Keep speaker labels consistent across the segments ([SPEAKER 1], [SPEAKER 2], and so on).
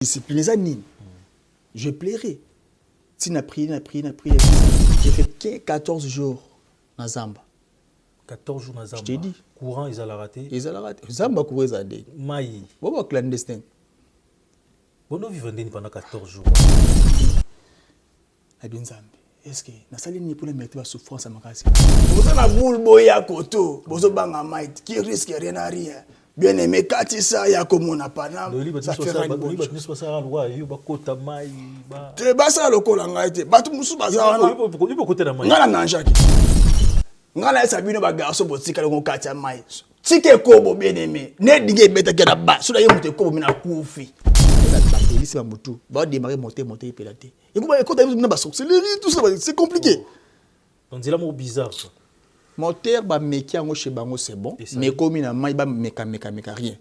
[SPEAKER 1] discipline ça nini. Je plairai. Si n'a prié. J'ai fait 14 jours dans Zamba.
[SPEAKER 2] 14 jours dans Zamba.
[SPEAKER 1] Je t'ai dit.
[SPEAKER 2] Courant, ils allaient rater.
[SPEAKER 1] Zamba courait ça dé.
[SPEAKER 2] Maï.
[SPEAKER 1] Bon, clandestin.
[SPEAKER 2] Bon, nous vivons pendant 14 jours.
[SPEAKER 1] Abin Zamba. Est-ce que na sali ni pour la mettre la souffrance à ma casse. Vous avez boule boya koto. Vous avez banga maït qui risque rien à rien. Bien aimé Katissa ya comme on a pas là. Ça fait rien. Te basa lokola ngaite. Batu musu baza wana. Ngala nanjaki. Ngala esa bino ba garçon botika le katia mai. Tike kobo bien aimé. Ne dinge beta kera ba. Sula ye mute kobo mina kufi. La police va mutu. Va démarrer monter pélater. Et comment quand tu as sorcellerie tout ça c'est compliqué.
[SPEAKER 2] On dit là mot bizarre.
[SPEAKER 1] Moteur ba mekia ngo chez bango c'est bon mais comme ina mai ba meka rien.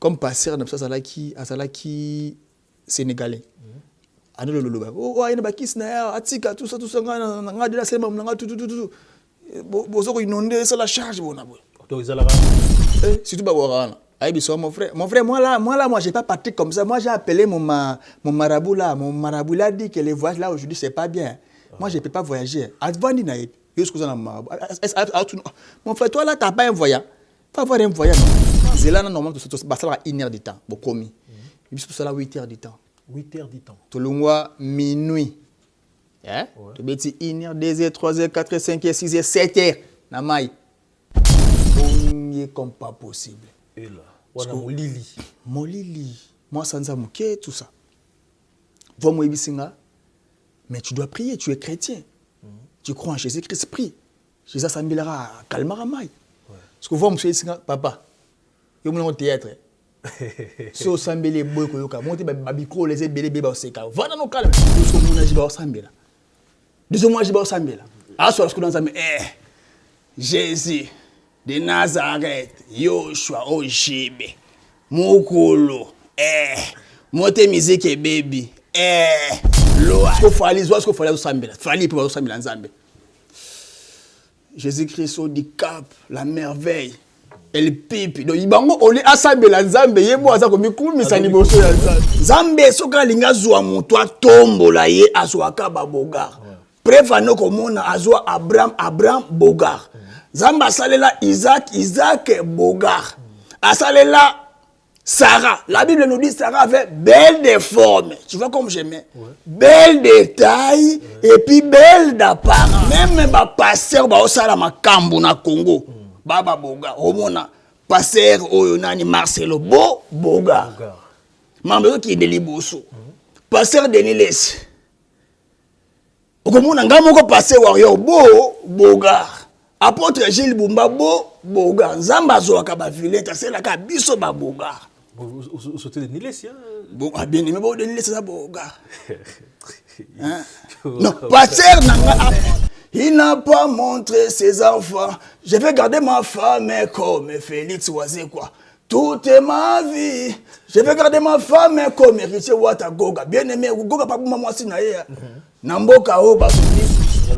[SPEAKER 1] Comme passer dans ça là qui sénégalais. Ano lolo ba. Oh ina ba kiss na ya atika tout ça nga de la sema nga tout. Bozo ko inonder ça la charge bona boy.
[SPEAKER 2] To izala
[SPEAKER 1] surtout ba warana. Aïe biso mon frère moi j'ai pas parti comme ça. Moi j'ai appelé mon marabout là, a dit que les voyages là aujourd'hui c'est pas bien. Moi je peux pas voyager. Avant dina mon frère, toi là, tu n'as pas un voyant. Pas avoir un voyant. C'est là, normalement, ça va 1 heure de temps. Bon, commis. Et puis, tout ça là, 8 heures de temps.
[SPEAKER 2] 8 heures de temps.
[SPEAKER 1] Tout le mois, minuit. Hein? Tu peux dire 1 heure, 2 heures, 3 heures, 4 heures, 5 heures, 6 heures, 7 heures. Namai. On est comme pas possible.
[SPEAKER 2] Et là, voilà mon lili.
[SPEAKER 1] Mon lili. Moi, ça nous a moqué, tout ça. Vois-moi, Ibisinga. Mais tu dois prier, tu es chrétien. Tu crois en Jésus-Christ, prie. Jésus s'ambilera, calmera maille. Parce que vous, monsieur, papa, il y a un théâtre. Si vous avez les boys, vous avez des micros, les bébés, bébés, vous avez des nos calmes. Nous sommes en Jésus, nous sommes en Jésus. Ah, soit ce que nous avons Jésus de Nazareth, Yoshua, Ojibe, Mokolo, Mote musique baby, ce qu'il faut aller, ce qu'il faut aller au Sambela. Il faut aller pour au Sambela en Zambie. Jésus-Christ au cap, la merveille, elle pipe. Donc il bango oli asambela Zambie, yebo aza ko mikumi sani boso ya Zambie soka linga zwa mutwa tombola ye azwaka babogar. Preva no komona azwa Abraham Bogar. Zamba salela Isaac Bogar. Asalela Sarah, la Bible nous dit Sarah avait belle de forme. Tu vois comme j'aimais. Belle de taille et puis belle d'apparence. Même les passeurs ba osala makambo na Congo. Baba Boga, omona passeur oyo nani Marcelo Boga. Mambo qui de Liboso. Passeur Denis Les. Okomona ngamoko passeur warrior Boga. Apôtre Gilles Bumba Boga. Nzamba zo ka ba vilete c'est la ka biso ba Boga.
[SPEAKER 2] Vous sautez de Niles,
[SPEAKER 1] bon, bien aimé, bon, de Niles, ça, Boga. Non, pasteur, il n'a pas montré ses enfants. Je vais garder ma femme comme Félix Oisé, quoi. Toute ma vie. Je vais garder ma femme comme Richie Watagoga. Bien aimé, Goga, pas pour moi, si naïe. Namboka, Oba,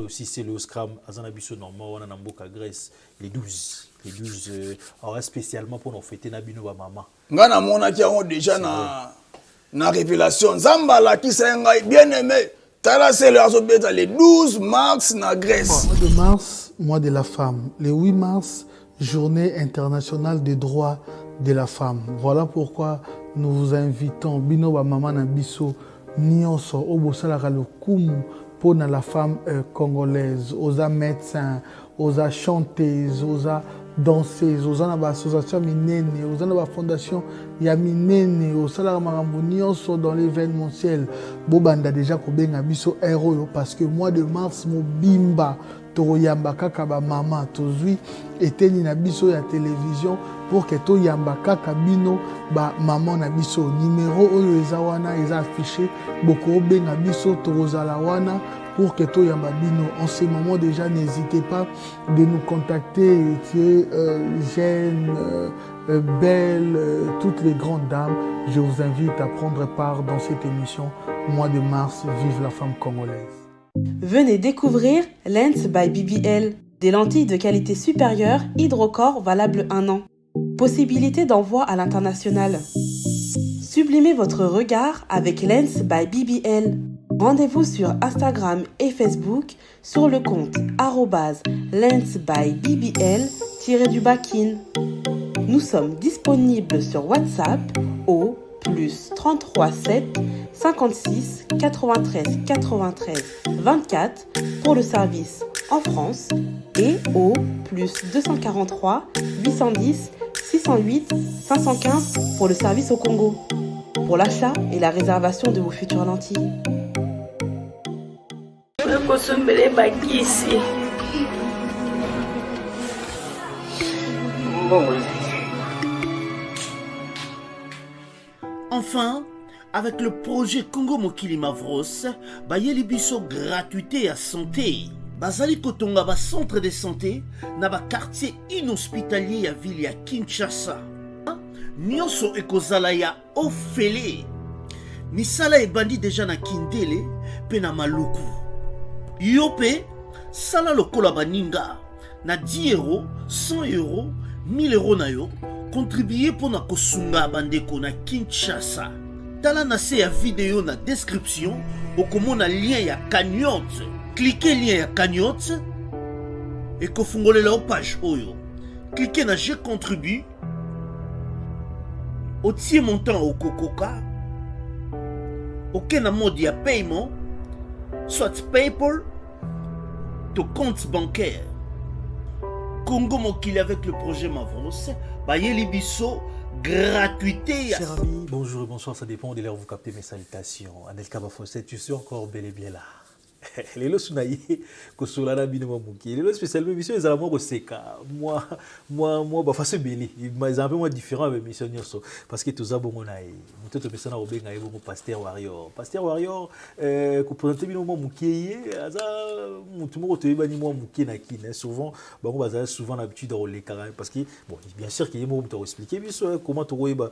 [SPEAKER 2] aussi, c'est le Scrum, Azanabiso, Normand, Namboka, Grèce, les 12. Les 12 aura spécialement pour nous fêter Nabino Maman.
[SPEAKER 1] Ngana mona qui ont déjà na révélation Zamba la qui c'est bien aimé. Tala c'est les 12 mars na Grèce.
[SPEAKER 3] Mois de mars, mois de la femme. Le 8 mars, journée internationale des droits de la femme. Voilà pourquoi nous vous invitons Bino Maman na biso nyonso obosala ka lokumu pour la femme congolaise, aux médecins, aux chanteuses, aux danseuses, aux associations minene, aux fondations ya minene, aux salariés dans l'événementiel. Bobanda déjà kobenga biso héros parce que mois de mars mo bimba toyamba kaka ba mama tozui eteni na biso ya télévision pour que toyamba kaka bino ba maman na biso numéro oyo eza wana eza affiché boko benga biso tozala wana pour que tout yamba bino. En ce moment déjà, n'hésitez pas de nous contacter. Jeanne, Belle, toutes les grandes dames. Je vous invite à prendre part dans cette émission. Mois de mars, vive la femme congolaise.
[SPEAKER 4] Venez découvrir Lens by BBL. Des lentilles de qualité supérieure, hydrocore valable 1 an. Possibilité d'envoi à l'international. Sublimez votre regard avec Lens by BBL. Rendez-vous sur Instagram et Facebook sur le compte @lens by BBL-kin. Nous sommes disponibles sur WhatsApp au +33 7 56 93 93 24 pour le service en France et au +243 810 608 515 pour le service au Congo. Pour l'achat et la réservation de vos futures lentilles.
[SPEAKER 5] Enfin, avec le projet Congo Mokili Mavros, bayeli biso gratuité à santé. Bazali kotonga ba centre de santé na ba quartier inhospitalier ya ville ya Kinshasa. Nyonso ekozala ya ofele. Misala ebandi deja na Kindele pe na Maluku. Yope sala lokola baninga na 10 €, 100 €, 1000 € na yo. Contribuer pour na kosunga bandeko na Kinshasa. Tala na se ya vidéo na description okomona lien ya cagnotte. Cliquez lien ya cagnotte et kofungolela o page oyo. Cliquez na je contribue. Otie montant au kokoka. Aucun mode ya paiement, soit PayPal, to compte bancaire. Congo Mokili avec le projet Mavros, bayeli biso gratuité.
[SPEAKER 2] Chers amis, bonjour et bonsoir, ça dépend de l'heure où vous captez mes salutations. Anelka Bafosset, tu suis encore bel et bien là. Les lots sunaïe, Kosolana Binoma Mouki. Les lots spécialement, mission les alamans Seka. Moi, bah, face belé. Ils sont un peu moins différents avec mission Nyoso. Parce que tous abons on a. Nous tous personnes au Benga, ils Pasteur Warrior. Pasteur Warrior, qu'on présente Binoma Mouki. Aza, tout le monde te dit bani moi Mouki na kin. Souvent, bah on va souvent l'habitude de rouler carré. Parce que bon, bien sûr qu'il y a des mots pour expliquer. Bien sûr, comment tu roules bah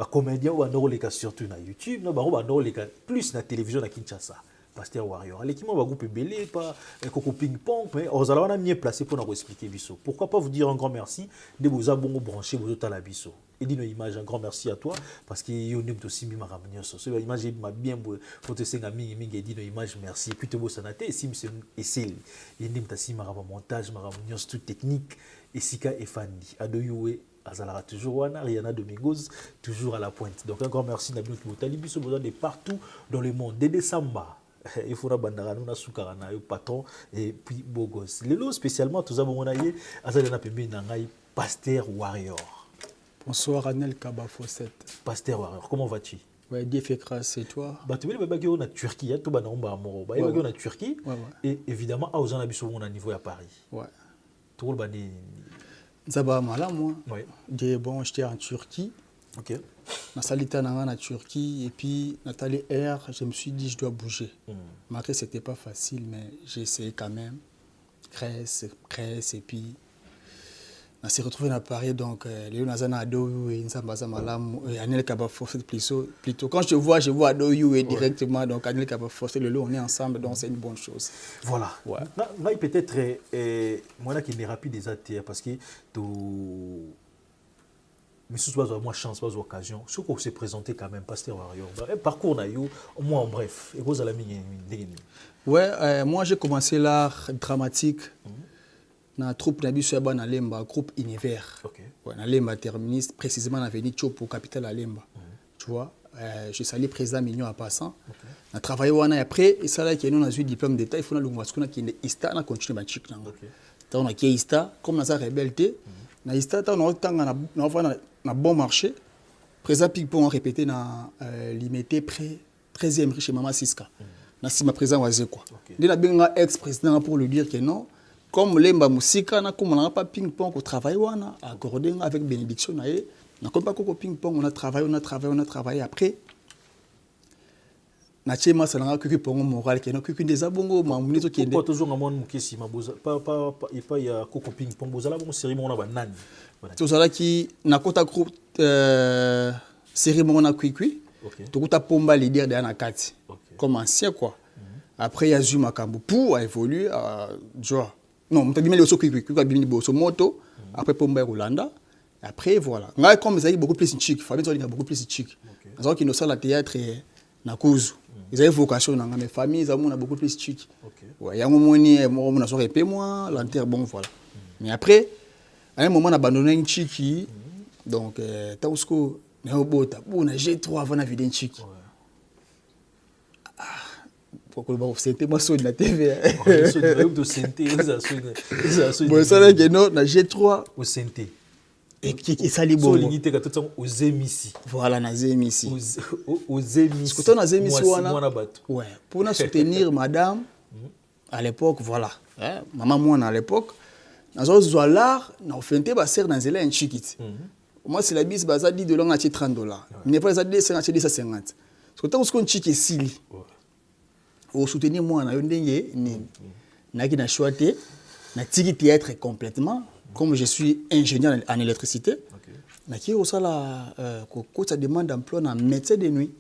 [SPEAKER 2] comédien ou un rouler surtout na YouTube. Non, bah on va rouler plus na télévision na Kinshasa. Pasteur Warrior. L'équipe va groupe belé, pas Coco Ping Pong, mais on a mieux placé pour nous expliquer Bisso. Pourquoi pas vous dire un grand merci de vous avoir branché vous autres à la Bisso. Et dis nos images, un grand merci à toi parce que you n'aime aussi mi maramignon. Ce l'image m'a bien pour te senga mingi mingi dit nos images merci. Puis te beau sanaté sim c'est essai. Il n'aime ta si montage maramignon tout technique et sika et fandi. Adoyoué Azalara toujours wana Rihanna Domingos toujours à la pointe. Donc un grand merci Nabino Kibotali Bisso besoin de partout dans le monde. Dédé Samba. Il faudra bandara na soukarana yo patron et puis beau gosse. Les lots spécialement tous avons monaye azalena pembe na ngai Pasteur Warrior.
[SPEAKER 1] Bonsoir Anelka Bafosset.
[SPEAKER 2] Pasteur Warrior, comment vas-tu?
[SPEAKER 1] Ouais, Dieu fait grâce et toi?
[SPEAKER 2] Bah tu veux le bébé na Turquie, ya to ba nomba amoro. Ba yo na Turquie. Et évidemment à ozana biso mon niveau à Paris. Ouais. Tout le bani
[SPEAKER 1] Zaba mala moi.
[SPEAKER 2] Ouais.
[SPEAKER 1] J'ai bon j'étais en Turquie.
[SPEAKER 2] OK.
[SPEAKER 1] Na salita na Turquie et puis Nathalie Air, je me suis dit je dois bouger. Malgré c'était pas facile mais j'ai essayé quand même. Grèce et puis on s'est retrouvé à Paris donc les Nazana Adoyou et Nsambaza Malam et Anel Kabafosset plutôt quand je vois Adoyou et directement donc Anel Kabafosset le lot on est ensemble donc c'est une bonne chose.
[SPEAKER 2] Voilà. Ouais. Là peut-être moi là qui est rapide des ATR parce que mais ce soit moins chance, pas occasion. Ce qu'on s'est présenté quand même, Pasteur Warrior. Parcours naïo, au moins en bref. Et vous allez
[SPEAKER 1] ouais, moi j'ai commencé l'art dramatique. Dans la troupe Nabiso Yaba na Lemba, groupe Univers. Ouais, na Lemba terministe, précisément dans l'avenue Chopo, capitale à Lemba. Tu vois, je salue président Mignon en passant. On a travaillé et après, et ça là qui est nous a eu diplôme d'état, il faut nous le qui est ISTA, on a continué ma chic. On a qui ISTA, comme on a rebelté. Na ISTA, on a un bon marché. Président Ping-Pong a répété dans l'imité près 13e riche chez Mama Siska. Na si ma président was quoi. Dès la bien ex-président pour lui dire que non, comme Lemba Musika, comme on n'a pas Ping-Pong au travail, on a accordé avec bénédiction. On n'a pas Coco Ping-Pong, on a travaillé. Après, na chema salanga kuki pongo moral ke no kuki des abongo ma munito ki
[SPEAKER 2] pas toujours na monde mukisi maboza pas ya Coco Ping-Pong bozala bon série mona ba nani
[SPEAKER 1] to sala ki na kota groupe série mona kwikwi to kuta pomba leader de na kati comme ancien quoi. Après ya Zuma Kambu pour évoluer genre non mtabimeli oso kwikwi kwa bimini boso moto après pomba Rolanda Après, voilà. Moi, comme ils avaient beaucoup plus de chic, famille, ils ont beaucoup plus de chic. Ils ont qui nous sortent le théâtre na cause. Ils avaient vocation dans mes familles, ils ont beaucoup plus de chic. Ouais, il y a un moment où on a sorti moi, l'enterre, bon, voilà. Mais après, à un moment, on a abandonné une chic. Donc, tant que on a G3 avant de une chic. Pourquoi c'était moi sur la TV. Bon, ça là que non, na G3
[SPEAKER 2] au synthé.
[SPEAKER 1] Et qui sali bon.
[SPEAKER 2] Aux émissi.
[SPEAKER 1] Voilà, na émissi.
[SPEAKER 2] Aux émissi.
[SPEAKER 1] Parce que on a émissi ouais, pour nous soutenir madame à l'époque, voilà. Maman moi à l'époque, dans un l'art, na ofenté ba ser dans zela en chiquite. Moi c'est la bise baza $10 à $30. Mais pas ça 250. Parce que tant qu'on chique sili. Au soutenir moi na yondenge ni na ki na choité na tiki théâtre complètement comme je suis ingénieur en électricité. Na ki au sala ko ça demande d'emploi na métier de nuit.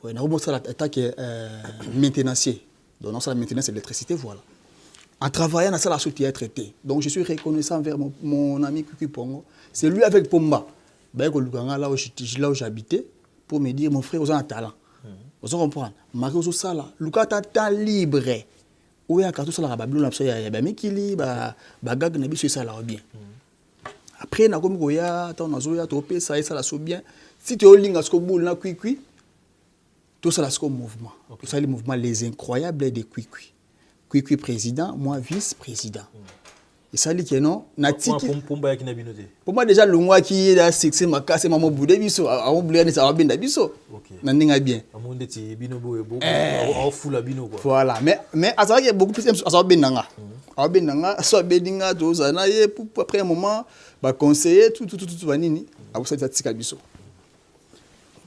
[SPEAKER 1] Ouais, na au sala attaque maintenancier. Donc non ça la maintenance électricité voilà. En travaillant dans la théâtre été. Donc je suis reconnaissant envers mon ami Kuki Pongo. C'est lui avec Pomba. Ben ko lukanga là où j'habitais pour me dire mon frère vous avez un talent. Vous comprenez? Marie au sala, Luka tata libre. Ou ya tout ça la babylone la ya ba mikili ba gag na biso ça la bien. Après na comme goya ta na zoya to pe ça la so bien. Si tu olinga sko boule na kui tout ça la sko mouvement. Tout ça le mouvement les incroyables des kui président, moi vice-président. Et ça dit que non, pour moi déjà le mois qui est là c'est ma casse maman boudé biso a oublié ça va bien biso. Nandinga bien. Voilà, mais à ça il y a beaucoup plus à ça bien nanga. A bien nanga, ça bedinga to zana ye pour après un moment ba conseiller tout vanini. A vous ça tika biso.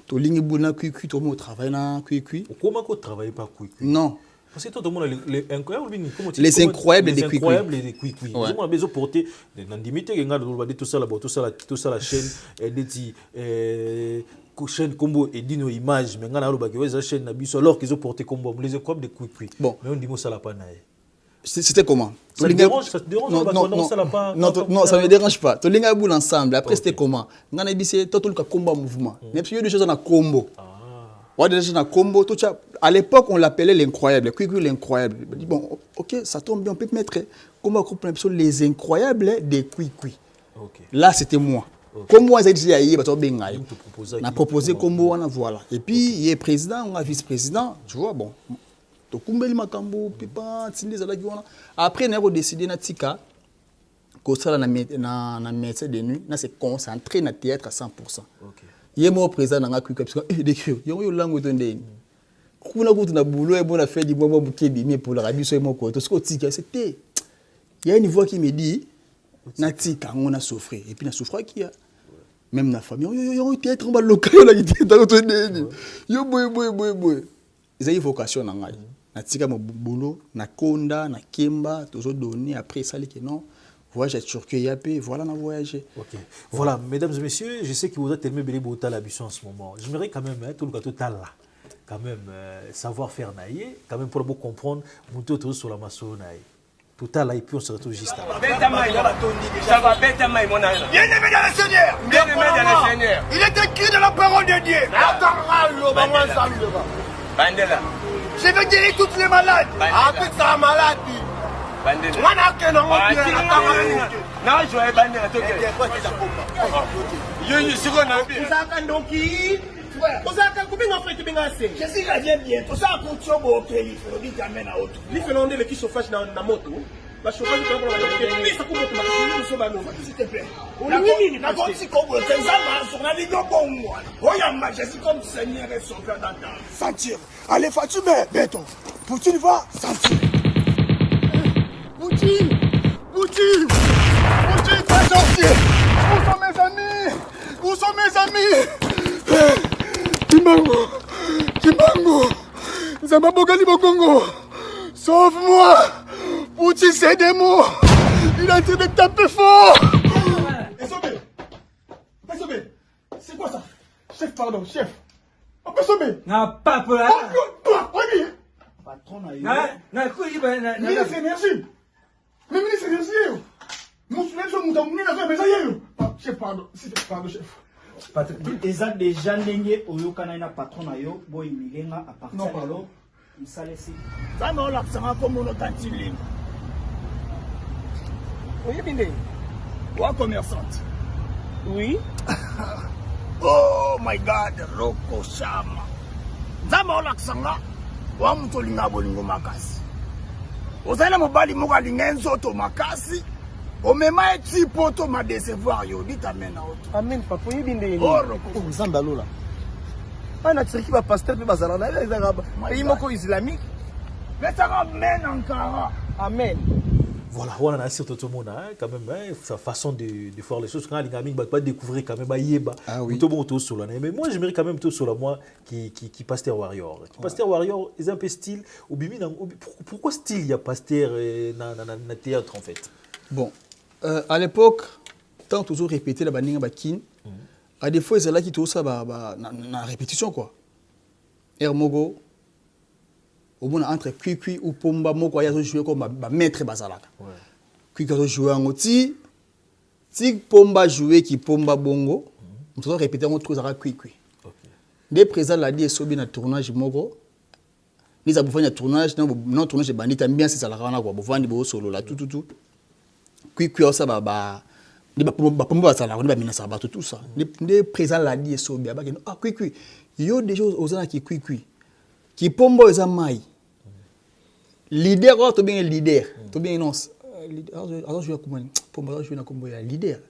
[SPEAKER 1] To lingi buna kui to mo travail na kui.
[SPEAKER 2] Comment qu'on travaille pas kui?
[SPEAKER 1] Non.
[SPEAKER 2] Parce que tout le monde
[SPEAKER 1] les incroyables des Kwikwi.
[SPEAKER 2] On a besoin de porter l'indimité tout ça la chaîne chaîne combo et dino image mais on a la chaîne alors qu'ils ont porté combo les incroyables des Kwikwi.
[SPEAKER 1] Bon,
[SPEAKER 2] mais on dit ça la pas.
[SPEAKER 1] C'était comment?
[SPEAKER 2] Ça te dérange
[SPEAKER 1] Non, ça me dérange pas. To linga boule ensemble. Après c'était comment? On a bissé tout le combat mouvement. Même si il y a des choses dans combo. Ouais, déjà dans combo, tout ça. À l'époque, on l'appelait l'incroyable, l'incroyable. Bon, ok, ça tombe bien, on peut mettre comment on les incroyables des Kwikwi. Là, c'était moi. Comme moi, j'ai dit, on a proposé combo, voilà. Et puis, il y a président, on a vice-président, tu vois, bon. Après, on a décidé na tika que ça na métier de nuit, c'est concentré na théâtre à 100%. Il est mort présent dans la cuisine parce que décrit il y a une langue de ndeni kuna kutu na boulot et bon a fait du bon bouquet de mais pour la radio c'est mon côté ce que tika c'était il y a une voix qui me dit na tika on a souffert et puis na souffrir qui a même na famille yo théâtre on va local la qui dans de ndeni yo boy ils ont vocation na ngai na tika mo boulot na konda na kemba toujours donné après ça les que non voyage à Turquie, voilà, on a voyagé.
[SPEAKER 2] Ok. Voilà, mesdames et messieurs, je sais que vous êtes tellement belé à la en ce moment. J'aimerais quand même, tout le total là, quand même, savoir faire naïe, quand même pour bien comprendre, monter tout sur la maçonnerie. Tout à l'heure, et puis on se retrouve juste après.
[SPEAKER 6] Ça va bête à maille, mon ami. Bien-aimé dans le Seigneur. Bien-aimé dans le Seigneur. Il est écrit de la parole de Dieu. Bandela. Je vais guérir toutes les malades. Ah, toute sa maladie. Bandela. Allez, Fatumé, béton. Poutine va sentir. Poutine, pas sortir. Où sont mes amis? Où sont mes amis? Kimbango, Zamabogali Bokongo, sauve-moi. Poutine, c'est des mots. Il est en train de taper fort. Pessobé, c'est quoi ça? Chef, pardon, chef. Pessobé.
[SPEAKER 7] N'a pas peur.
[SPEAKER 6] Oui.
[SPEAKER 7] Patron, ministre
[SPEAKER 6] énergie. Mais ministre énergie. Chef, pardon, chef.
[SPEAKER 7] Eza déjà ndenge oyokana na patron na yo boy milenga à partir de là misalesi
[SPEAKER 1] Ça me l'a ça comme on entend ligne. Oui binde. Wa commerçante.
[SPEAKER 7] oui
[SPEAKER 1] Oh my god, Roko Shama. Ça me l'a ça wa mtu linga bolingo makasi. Ozana mobali moka lingenzo to makasi. Omema eti poto ma décevoir yo dit amen na auto.
[SPEAKER 7] amen papa yibinde
[SPEAKER 1] Oh Roko.
[SPEAKER 7] nzamba lola ana tsiki ba pasteur pe bazala na ezaka pays moko islamique
[SPEAKER 1] Mais ça va men encore.
[SPEAKER 7] amen.
[SPEAKER 2] Voilà, on a surtout tout le monde, quand même, sa façon de faire les choses. Quand les gamins ne pas découvrir quand même,
[SPEAKER 1] ah oui.
[SPEAKER 2] tout le monde sur mais moi, j'aimerais quand même tout sur moi qui Pasteur Warrior. Qui Pasteur Warrior, ils ont un peu style. Pourquoi style il y a Pasteur dans le théâtre en fait?
[SPEAKER 1] Bon, à l'époque, tant toujours répété la baninga bakin, à des fois, c'est là qui tout ça na répétition quoi. Ermogo. Au moins entre Kwi ou Pomba moko ya jouer comme maître bazalaka. Kwi ka jouer en oti si Pomba jouer qui Pomba bongo, on doit répéter on trouve ça Kwi. Des présents la dit sobi na tournage moko. Ni za bufanya tournage non tournage bandita bien c'est ça la kana quoi bufandi bo solo là tout. Kwi ça ba ni ba Pomba ça la ni ba mina ça ba tout ça. Des présents la dit sobi ba ah Kwi yo des choses aux qui Kwi. Qui pombo eza mai leader ou to bien leader to bien non alors je vais comment pombo je vais na kombo ya leader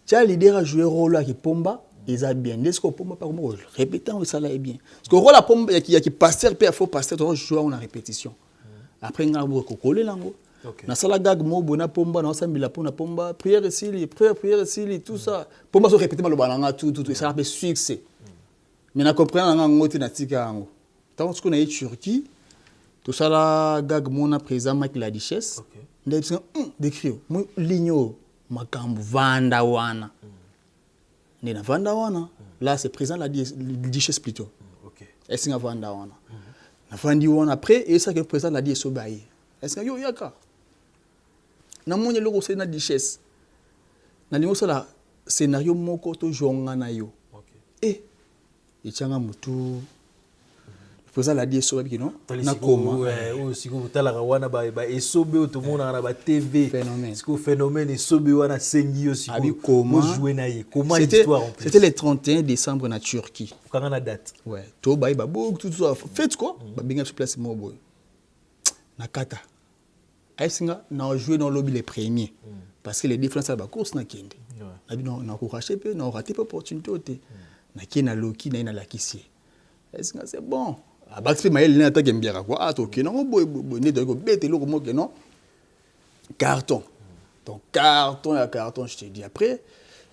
[SPEAKER 1] tu as leader a jouer rôle qui pomba eza bien est-ce que pomba pas comment répétant ça là est bien parce que rôle la pomba qui pasteur peut faut pasteur to jouer en répétition après ngabo ko coller lango na sala gag mo bona pomba na sambila pona pomba prière ici tout ça pomba so répéter malo bananga tout ça fait succès. Mais na comprendre nga ngoti na tika yango. Tant ce qu'on a eu Turquie, tout ça là gag mona présent avec la richesse. Ndai tsinga décrit mo ligno makambu vanda wana. Ndina vanda wana. Là c'est présent la richesse plutôt. OK. Est-ce nga vanda wana. Na vandi wana après et ça que présent la dit sobaye. Est-ce que yo yaka. Na monye loko c'est na richesse. Na lingo ça la scénario moko to jonga na yo. OK. Et ichanga mutu poza la die so biki non
[SPEAKER 2] na koma siko talaka wana ba esobe to mona na ba TV siko phénomène esobe wana sengi yo siko
[SPEAKER 1] comment
[SPEAKER 2] jouer na ye comment l'histoire en plus
[SPEAKER 1] c'était le 31 décembre na Turquie
[SPEAKER 2] quand na date
[SPEAKER 1] ouais to ba beaucoup tout ça fête quoi ba binga sur place mo boy na kata aisinga na jouer dans lobby les premiers parce que les différences ba course na kende na bino na ko racheter pe na rater opportunité na kina loki na ina lakisi est-ce que c'est bon a baxi mael na attaque mbiaka quoi ah to kina mo boy ne de ko bete lo ko mo non carton donc carton je te dis après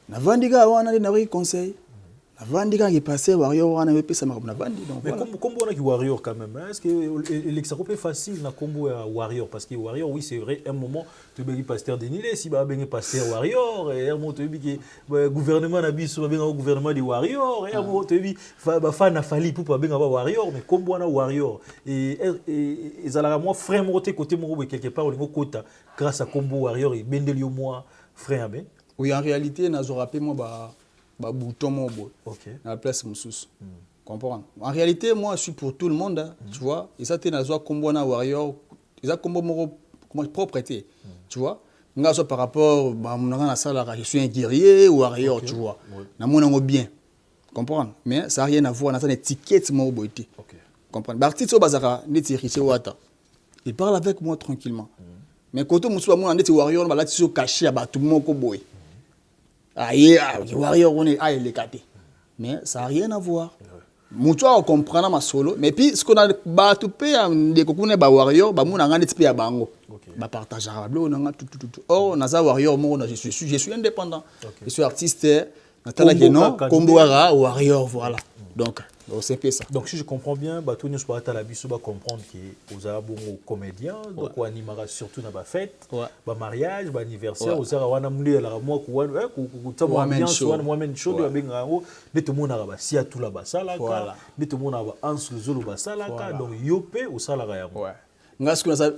[SPEAKER 1] na vandiga wana na ri conseil na vandiga qui passait warrior wana me pesa na vandi donc
[SPEAKER 2] mais comme on a qui warrior quand même est-ce que l'exercice facile na combo warrior parce que warrior oui c'est vrai un moment tu béni pasteur Denis si ba béni pasteur warrior et un moment tu bi gouvernement na biso ba gouvernement de warrior et un moment tu bi ba fa na fali pour pas béni ba warrior mais combo na warrior et ezala moi frère mo côté mo quelque part au kota grâce à combo warrior et bendelio moi frère ben
[SPEAKER 1] oui en réalité na zo rappelé moi ba bouton mon boy na place mususu comprendre en réalité moi je suis pour tout le monde hein, tu vois et ça t'es na zo combo na warrior ils a combo mo comment propreté tu vois nga so par rapport ba monanga na sala je suis un guerrier ou warrior tu vois na monango bien comprendre mais ça a rien à voir na ça étiquette mo boité comprendre ba artiste so bazaka neti riche wata il parle avec moi tranquillement mais quand on musuba mona neti warrior ba lati so caché ba tout moko boy aïe warrior on est les caté mais ça a rien à voir mutua on comprend ma solo mais puis ce qu'on a ba tout pe de kokune ba warrior ba muna ngani tipe ya bango ba partager ba blo nanga tout oh na za warrior mo je suis indépendant je suis artiste natala que non combo warrior voilà donc c'est peu ça
[SPEAKER 2] donc si je comprends bien ba tout nous pas à la biso ba comprendre que aux arabons comédiens donc on animera surtout na ba fête ba mariage ba anniversaire aux ara wana muli la moi ko ko ambiance wana moi men show de benga ngo de tout monde ba si à tout la ba sala ka de tout monde ba ans le zolo ba sala ka donc yopé au sala ya
[SPEAKER 1] ouais nga ce que ça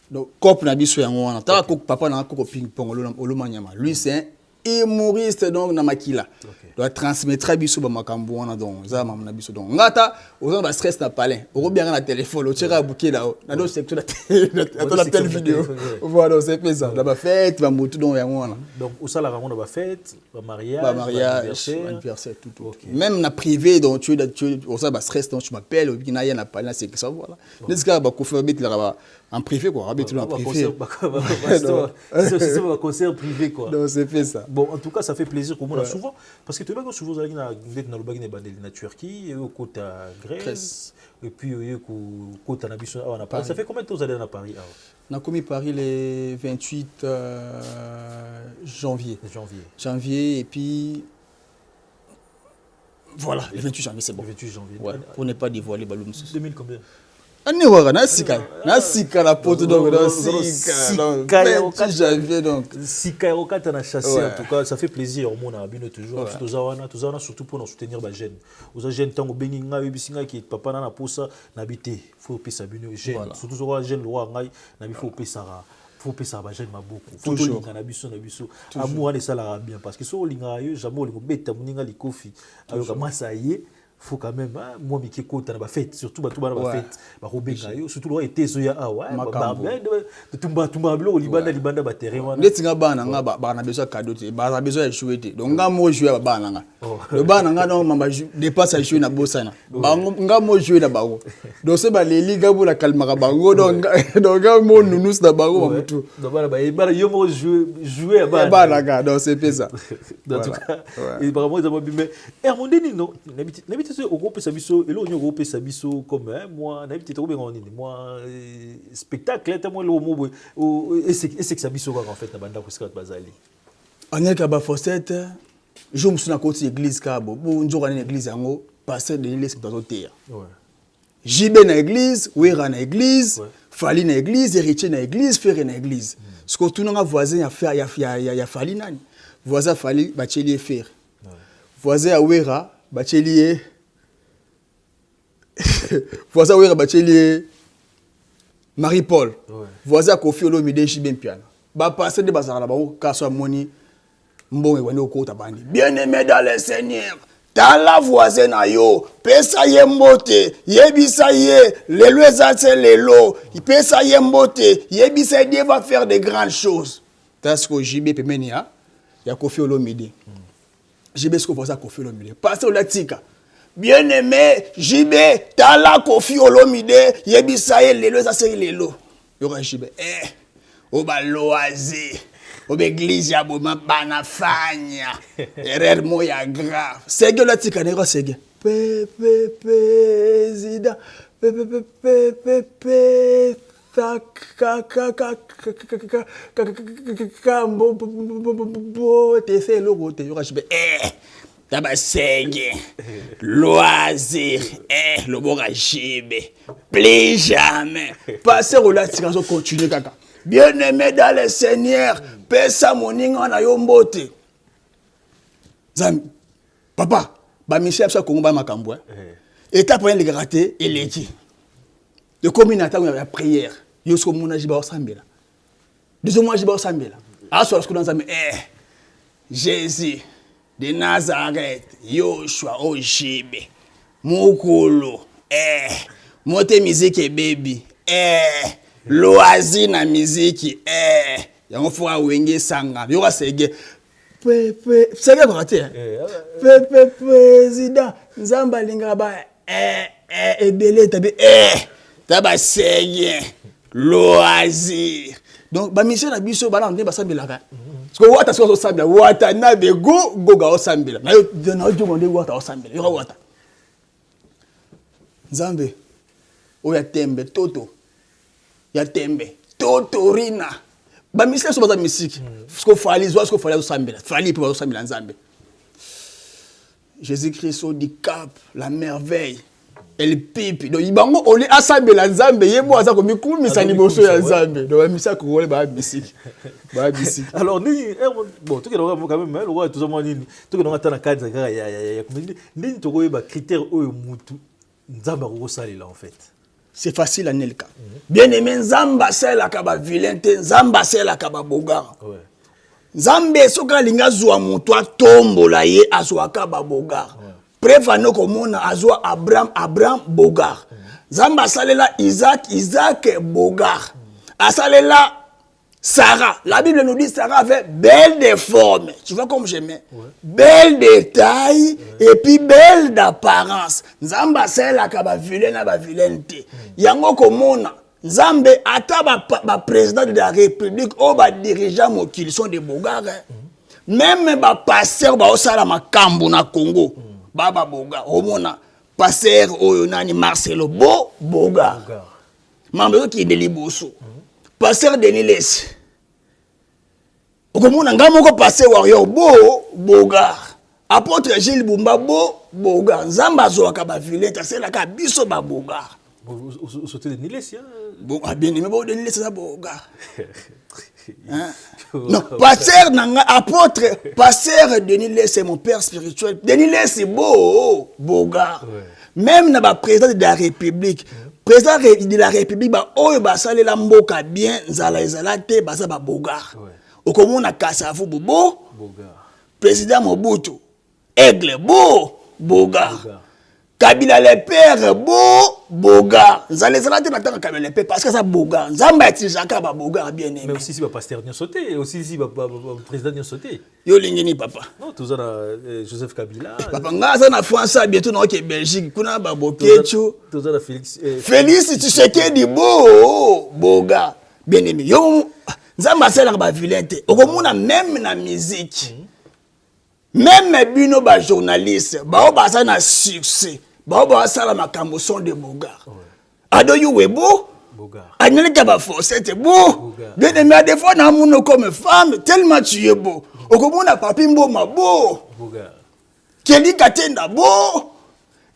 [SPEAKER 1] donc cop na biso yango wana ta ko papa na ko ping pong olo manyama lui c'est un humoriste donc na makila doit transmettre biso ba makambo wana donc za mam na biso donc ngata oza ba stress na palin oko bien na téléphone o tira bouquet là na do secteur la telle vidéo voilà c'est fait ça ba fête ba motu donc yango wana
[SPEAKER 2] donc au sala ramon ba fête ba mariage
[SPEAKER 1] anniversaire tout même na privé donc tu oza ba stress donc tu m'appelles ou na ya na palin c'est que ça voilà n'est-ce ba ko faire bit là en privé quoi rabit en privé
[SPEAKER 2] c'est un concert privé quoi
[SPEAKER 1] donc c'est fait ça
[SPEAKER 2] bon en tout cas ça fait plaisir pour moi souvent parce que tu vois que souvent vous na le bagine bandel na Turquie et au côté Grèce et puis au côté na biso on a Paris ça fait combien de temps vous allez à Paris
[SPEAKER 1] on a commis Paris le 28 janvier et puis voilà le 28 janvier c'est bon
[SPEAKER 2] le 28 janvier
[SPEAKER 1] ouais, pour ne pas dévoiler balum
[SPEAKER 2] 2000 combien
[SPEAKER 1] ani wara na sika la poto donc janvier donc
[SPEAKER 2] sika rokata na chasser en tout cas ça fait plaisir au monde à bino toujours surtout pour nous soutenir ba jeune aux jeunes tango bengi ngai bisinga ki papa na posa na bité faut pesa bino jeune surtout zo jeune loi ngai na bi faut pesa ba jeune maboko faut linga na biso amour ne sala bien parce que so linga yo jamais lingo beta muninga likofi ayoka masaye faut quand même moi miki kota na ba fête surtout ba tuba na ba fête ba robenga yo surtout lo été zo ya awa ba tumba blo libanda ba terrain wana
[SPEAKER 1] netinga bana nga ba na besoin cadeau te ba na besoin jouer te donc nga mo jouer ba bana nga le bana nga non mamba dépasse à jouer na bosana ba nga mo jouer na bango donc c'est ba les liga pour la calmera bango donc nga mo nounous na bango ba mutu
[SPEAKER 2] donc ba yo mo jouer ba
[SPEAKER 1] bana nga donc c'est fait ça
[SPEAKER 2] en tout cas et par rapport à mais Hermondeni non n'habite au groupe Sabiso et là on groupe Sabiso comme moi n'habite trop bien moi spectacle tellement le mot et c'est que Sabiso en fait na banda ko sika bazali
[SPEAKER 1] aneka ba fosette je me suis na côté église kabo bo njoka na église yango pasteur de l'église dans terre ouais jibe na église wera na église fali na église héritier na église frère na église ce que tout na voisin ya faire ya fali nani voisin fali bachelier faire voisin ya wera bachelier voisin wera bachelier Marie-Paul voisin Kofi Olomide Jibe piano ba passer de bazara ba kaso moni mbongo wani okota bandi bien-aimé dans le Seigneur dans la voisine na yo pesa ye mbote yebisa ye lelo ezatse lelo pesa ye mbote yebisa Dieu va faire de grandes choses parce que Jibe pemeni ya Kofi Olomide Jibe ce que voisin Kofi Olomide passer olatika bien-aimé Jibe tala Kofi Olomide yebisa ye lelo ezatse lelo yora Jibe o ba loazi au église ya boma bana fanya erreur moya grave sege la tikanero sege président te fait le côté yora jibe taba sege loisir le bora jibe plus jamais passer au la tikanzo continuer kaka bien-aimé dans le Seigneur, pesa moninga na yo mbote. Zam papa, ba Michel ça Congo ba makambo. Étape pour les rater et les dit. De communauté la prière, yo so mona jiba osambela. Deuxième mois jiba osambela. Aso ce que dans Jésus de Nazareth, Yoshua Ojibe. Mokolo, mote musique baby. Loisir na miziki yango fora wenge sanga yoka sege sege braté président nzamba linga ba ebele tabi taba sege loisir donc ba mission na biso bana ndé basambela ka parce que wata so sambela wata na be go ga sambela na yo na jo ndé wata sambela yoka wata nzambe oya tembe toto ya tembe totorina ba misika so baza misiki sko fali zo sko fali sambela fali pe bazo sambela nzambe Jésus-Christ au di cap la merveille el pipi donc ibango oli asambela nzambe yebo aza ko mikumisa liboso ya nzambe donc ba misika ko wole ba misiki
[SPEAKER 2] alors ni bon tout que quand même le roi tout ça moi ni tout que on attend na cadre ya ni to ko ba critère o mutu nzambe ko salela en fait
[SPEAKER 1] c'est facile à Nelka. Bien aimé, Nzamba c'est la kaba vilain, Nzamba c'est la kaba bogar. Nzambe soka linga zwa mutwa tombo la ye azwa kaba bogar. Préfano komona azwa Abraham bogar. Nzamba salela Isaac bogar. Asalela Sarah. La Bible nous dit Sarah avait belle de forme. Tu vois comme j'aimais. Belle de taille et puis belle d'apparence. Nzamba salela kaba vilain na ba vilainté. Yango komona Nzambe ata ba président de la République ou ba dirigeant mokili sont des bogars. Même ba pasteur ba osala makambo na Congo. Baba boga omona pasteur oyo nani Marcelo boga. Mambo ki de liboso. Pasteur Denis Les. Okomona ngamoko pasteur warrior boga. Apôtre Gilles Bumba boga. Nzamba zo ka ba vilain tasela ka biso ba boga.
[SPEAKER 2] Au sauté de Niles,
[SPEAKER 1] bon, bien aimé, bon, de Niles, c'est ça, boga. Non, pasteur, apôtre, pasteur Denis Les, c'est mon père spirituel. Denis Les, c'est beau, boga. Même dans le président de la République, président de la République, oh, bah, ça, les lamboka bien, zala te, bah, ça, bah, boga. Au commun, on a Kassavu, boga. Président Mobutu, Aigle, boga. Kabila le père, boga. Zala te, n'attend Kabila le père, parce que ça, boga. Zamba, tu jaka, boga, bien aimé.
[SPEAKER 2] Mais aussi, si le pasteur n'y a sauté, aussi, si le président n'y a sauté.
[SPEAKER 1] Yo lingini papa.
[SPEAKER 2] Non, tout ça, Joseph Kabila.
[SPEAKER 1] Papa, nga ça na France, bientôt na ok Belgique, kuna ba bokechu.
[SPEAKER 2] Tout ça, Félix.
[SPEAKER 1] Félix, tu sais que di boga. Bien aimé. Yo, Nzamba sala ba violente. Okomuna même na musique. Même bino ba journaliste, ba ça na succès. Ba sala makambo son de boga. Ado you webo. Anelika ba forcette beau. Bien aimé, à des fois na muno comme femme, tellement tu es beau. Okomuna papi mboma beau. Kelly Katenda beau.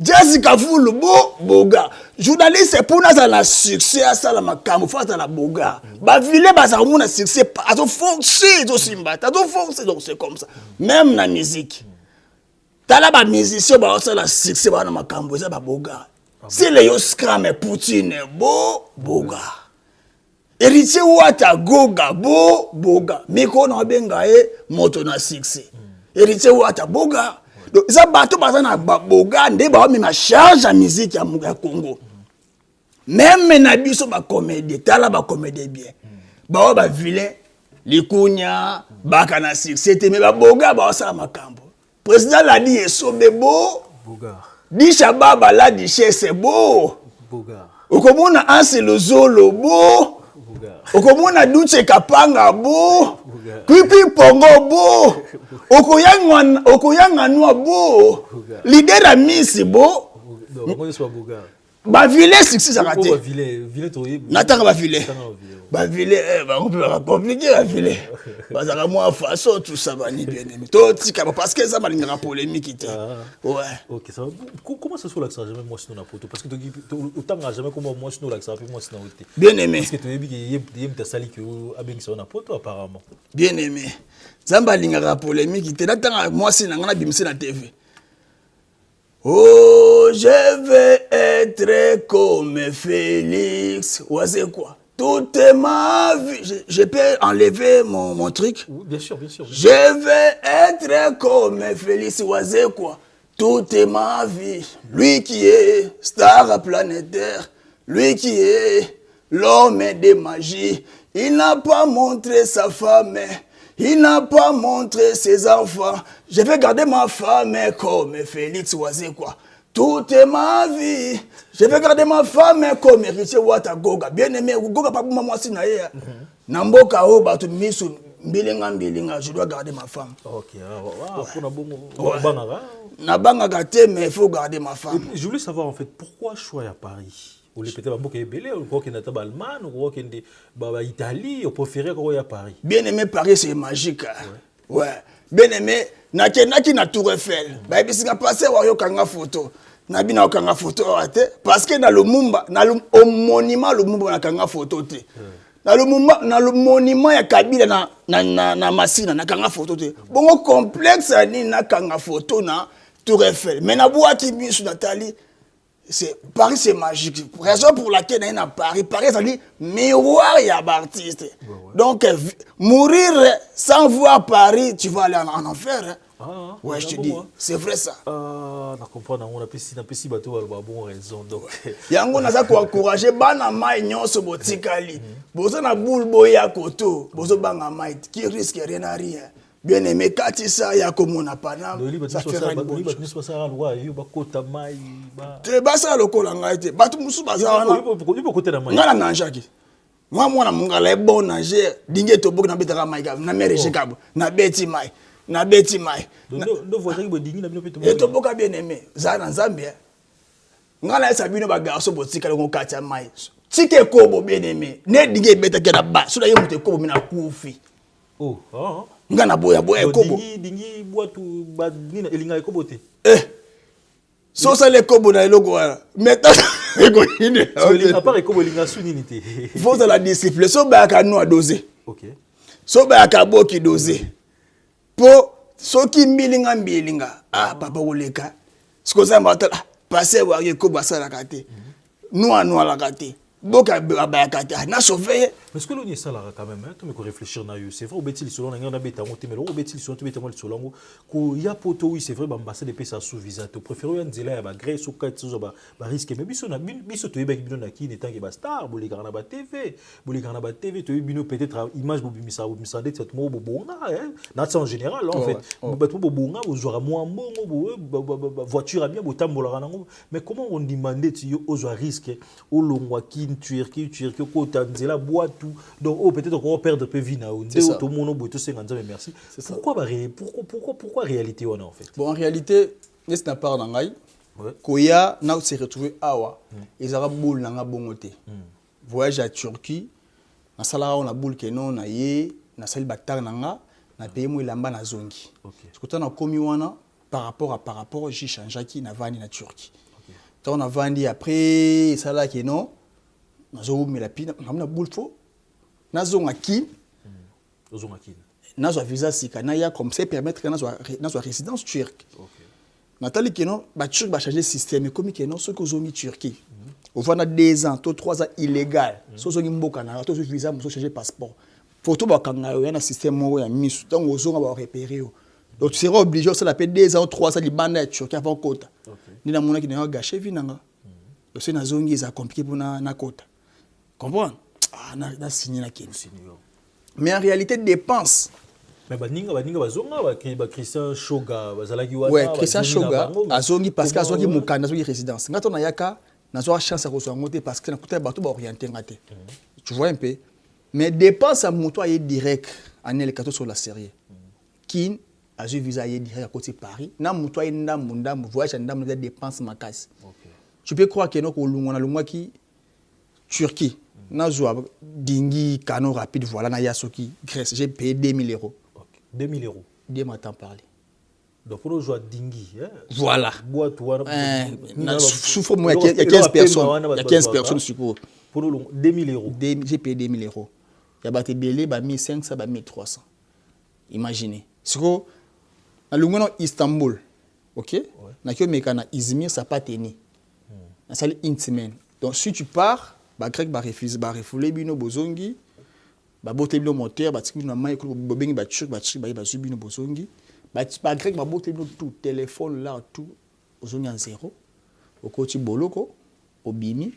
[SPEAKER 1] Jessica Fulu beau boga. Journaliste pour na la succès à ça la makambo face à la boga. Ba vile ba ça muna succès pas to forcer to simba, ta to forcer donc c'est comme ça. Même na musique. Tala ba musicien ba ça la succès ba na makambo ça ba boga. C'est le Yoskram et Poutine boga. Héritier wata goga boga. Miko na benga moto na succès. Héritier wata boga. Donc ça bateau baza na boga nde ba mi ma charge à musique ya Congo. Même na biso ba comédie, tala ba comédie bien. Ba vilain, likunya, ba kana succès, mais ba boga ba sa makambo. Président l'a dit sobe boga. Di Shababa la di c'est beau.
[SPEAKER 2] Boga.
[SPEAKER 1] Okomona Anselo Zolo beau. Okomona Duche Kapanga beau. Pipi Pongo beau. Okoyanga noa beau. Leader à Miss beau. Ba vile succès ça raté. Nataka ba vile. Ba vile on peut compliquer ba vile. Ba za moi façon tout ça va ni bien aimé. Tout tika parce que ça m'a une polémique. Ouais.
[SPEAKER 2] OK, ça va. Comment ça soit l'accent jamais moi sinon la photo parce que autant jamais comment moi sinon l'accent puis moi sinon autre.
[SPEAKER 1] Bien aimé.
[SPEAKER 2] Parce que tu es bien ta sali que avec ça na photo apparemment.
[SPEAKER 1] Bien aimé. Zamba linga polémique. Tu n'attends moi sinon na bimse na TV. Oh, je vais être comme Félix. Ouais, c'est quoi? Toute ma vie. Je peux enlever mon truc?
[SPEAKER 2] Oui, bien sûr.
[SPEAKER 1] Je vais être comme Félix. Ouais, c'est quoi? Toute ma vie. Lui qui est star planétaire. Lui qui est l'homme de magie. Il n'a pas montré sa femme. Il n'a pas montré ses enfants. Je vais garder ma femme comme Félix Oazé, quoi. Toute ma vie. Je vais garder ma femme comme Richie Watagoga. Bien aimé, Goga pas pour moi si naïe. Namboka o batu misu mbilinga. Je dois garder ma femme.
[SPEAKER 2] OK. Pour bangara.
[SPEAKER 1] Na bangaka te mais il faut garder ma femme.
[SPEAKER 2] Je voulais savoir en fait pourquoi choix à Paris. Ou les peut-être beaucoup belé ou quoi qu'il n'était pas Allemagne ou quoi qu'il n'était pas Italie ou préféré quoi à Paris.
[SPEAKER 1] Bien aimé Paris c'est magique. Ouais. Bien aimé na Tour Eiffel. Ba bisika passer wa yo kanga photo. Na bina kanga photo ate parce que dans le Mumba na le monument le Mumba na kanga photo te. Na le monument ya Kabila na Masina na kanga photo te. Bongo complexe ni na kanga photo na Tour Eiffel. Mais na boaki biso Nathalie Paris c'est magique. Raison pour laquelle on a Paris. Paris ça dit miroir il y a artiste. Donc mourir sans voir Paris, tu vas aller en enfer. Hein.
[SPEAKER 2] Ah,
[SPEAKER 1] ouais, je te dis, c'est vrai ça.
[SPEAKER 2] On comprend, on a plus bateau à bon raison. Donc,
[SPEAKER 1] yango naza ko encourager bana mai nyonso botikali. Bozo na boule boya koto, bozo banga mai qui risque rien à rien. Bien aimé Katissa ya komona pana. Ça fait rien de bon. Te basa lokola ngai te. Batu musu baza wana.
[SPEAKER 2] Ipo côté na mai.
[SPEAKER 1] Ngala nanjaki. Moi mwana mungala e bon nager, dingue to bok na betaka mai ka na mere jekabo, na beti mai. Na beti mai.
[SPEAKER 2] No voisin qui dingi na bino peto.
[SPEAKER 1] Et to boka bien aimé. Zana Zambia. Ngala esa bino ba garso botika le ngokati mai. Tike kobo bien aimé. Ne dingue betaka na ba. So da yemute kobo mina kufi.
[SPEAKER 2] Oh,
[SPEAKER 1] ngana boya kobo
[SPEAKER 2] dingi boatu ba nina elinga kobo te.
[SPEAKER 1] So ça les kobo na eloko wana. Maintenant eko ine.
[SPEAKER 2] À part kobo elinga sunini te.
[SPEAKER 1] Faut la discipline. So ba ka no doser.
[SPEAKER 2] OK.
[SPEAKER 1] So ba ka boki doser. Po soki mbilinga papa oleka siko za mbata passer wa ye ko basa la kate noa la kate boka ba kate na sauver
[SPEAKER 2] parce que l'on est ça là quand même hein tu me réfléchir na yo c'est vrai au beti selon ngana beta ngote mais au beti selon tu beta ngol selon ko ya poto oui c'est vrai ba mbasa de pesa sous visa to préférer ya nzela ya ba grèce ou kate zo ba risque mais biso to yeba bino na ki ne tangi ba star bolika na ba TV to bino peut-être image bobimisa de cette mo bobonga hein na ça en général en fait bato bobonga bozora moi mbongo voiture bien botambola nango mais comment on demandait tu yo ozo risque au longwa ki Turquie ko tanzela boîte tout donc peut-être qu'on va perdre peu vie na tout le monde boito 50 mais merci pourquoi réalité on en fait
[SPEAKER 1] bon en réalité n'est pas part ngai koya na se retrouver awa ezara boule na bongote voyage à Turquie na sala on a boule que non na ye na sali batar nanga na pays mo ilamba na zongi parce que na komi wana par rapport j'ai changé qui na vandi na Turquie on a vendu après ça là que non nazo mais la pina na boule fo nazo ngaki nazo visa sika na ya comme ça permettre que nazo résidence turque natali que non ba turc ba changer système comme que non ce que zomi Turquie au fond 2 ans to 3 ans illégal so zo ngimboka na to visa mo changer passeport photo ba kanga yo na système mo ya misu donc ozo ba repérer donc tu seras obligé ça la 2 ans 3 ans libanda Turquie avant quota ni na mona ki na gâcher vie nanga donc c'est na zongi za compliqué pour na quota comprends na signé na kene mais en réalité dépense
[SPEAKER 2] mais baninga bazonga ba Christian Shoga bazalaki wana
[SPEAKER 1] ouais Christian Shoga azongi parce que azongi mukanda azongi résidence ngato na yaka na zo chance à recevoir ngote parce que na kuta bato ba orienter ngate tu vois un peu mais dépense à moto est direct en el kato sur la série kin azu visa est direct à côté Paris na moto est ndam voyage ndam de dépense makasi tu peux croire que no ko lungona lungwa ki Turquie nazwa dingi cano rapide voilà na yasoki Grèce j'ai payé 2000 €.
[SPEAKER 2] 2000 €.
[SPEAKER 1] Dieu m'entend parler.
[SPEAKER 2] Donc pour jouer dingi hein.
[SPEAKER 1] Voilà.
[SPEAKER 2] Boîte
[SPEAKER 1] souffre moi il y a 15 personnes. Il y a 15 personnes sur quoi.
[SPEAKER 2] Pour le 2000 €.
[SPEAKER 1] J'ai payé 2000 €. Il y a battu belé ba 1500 ba 1300. Imaginez. Siko na lungono Istanbul. OK? Na kyo mekana Izmir ça pas tenu. Na sali une semaine. Donc si tu pars ba grec ba refuse ba refoulé bino bozongi ba boté bino moteur ba tiki na mai ko bobengi ba turc ba subino bozongi ba grec ba boté bino tout téléphone là tout ozongi en zéro au côté boloko au bimi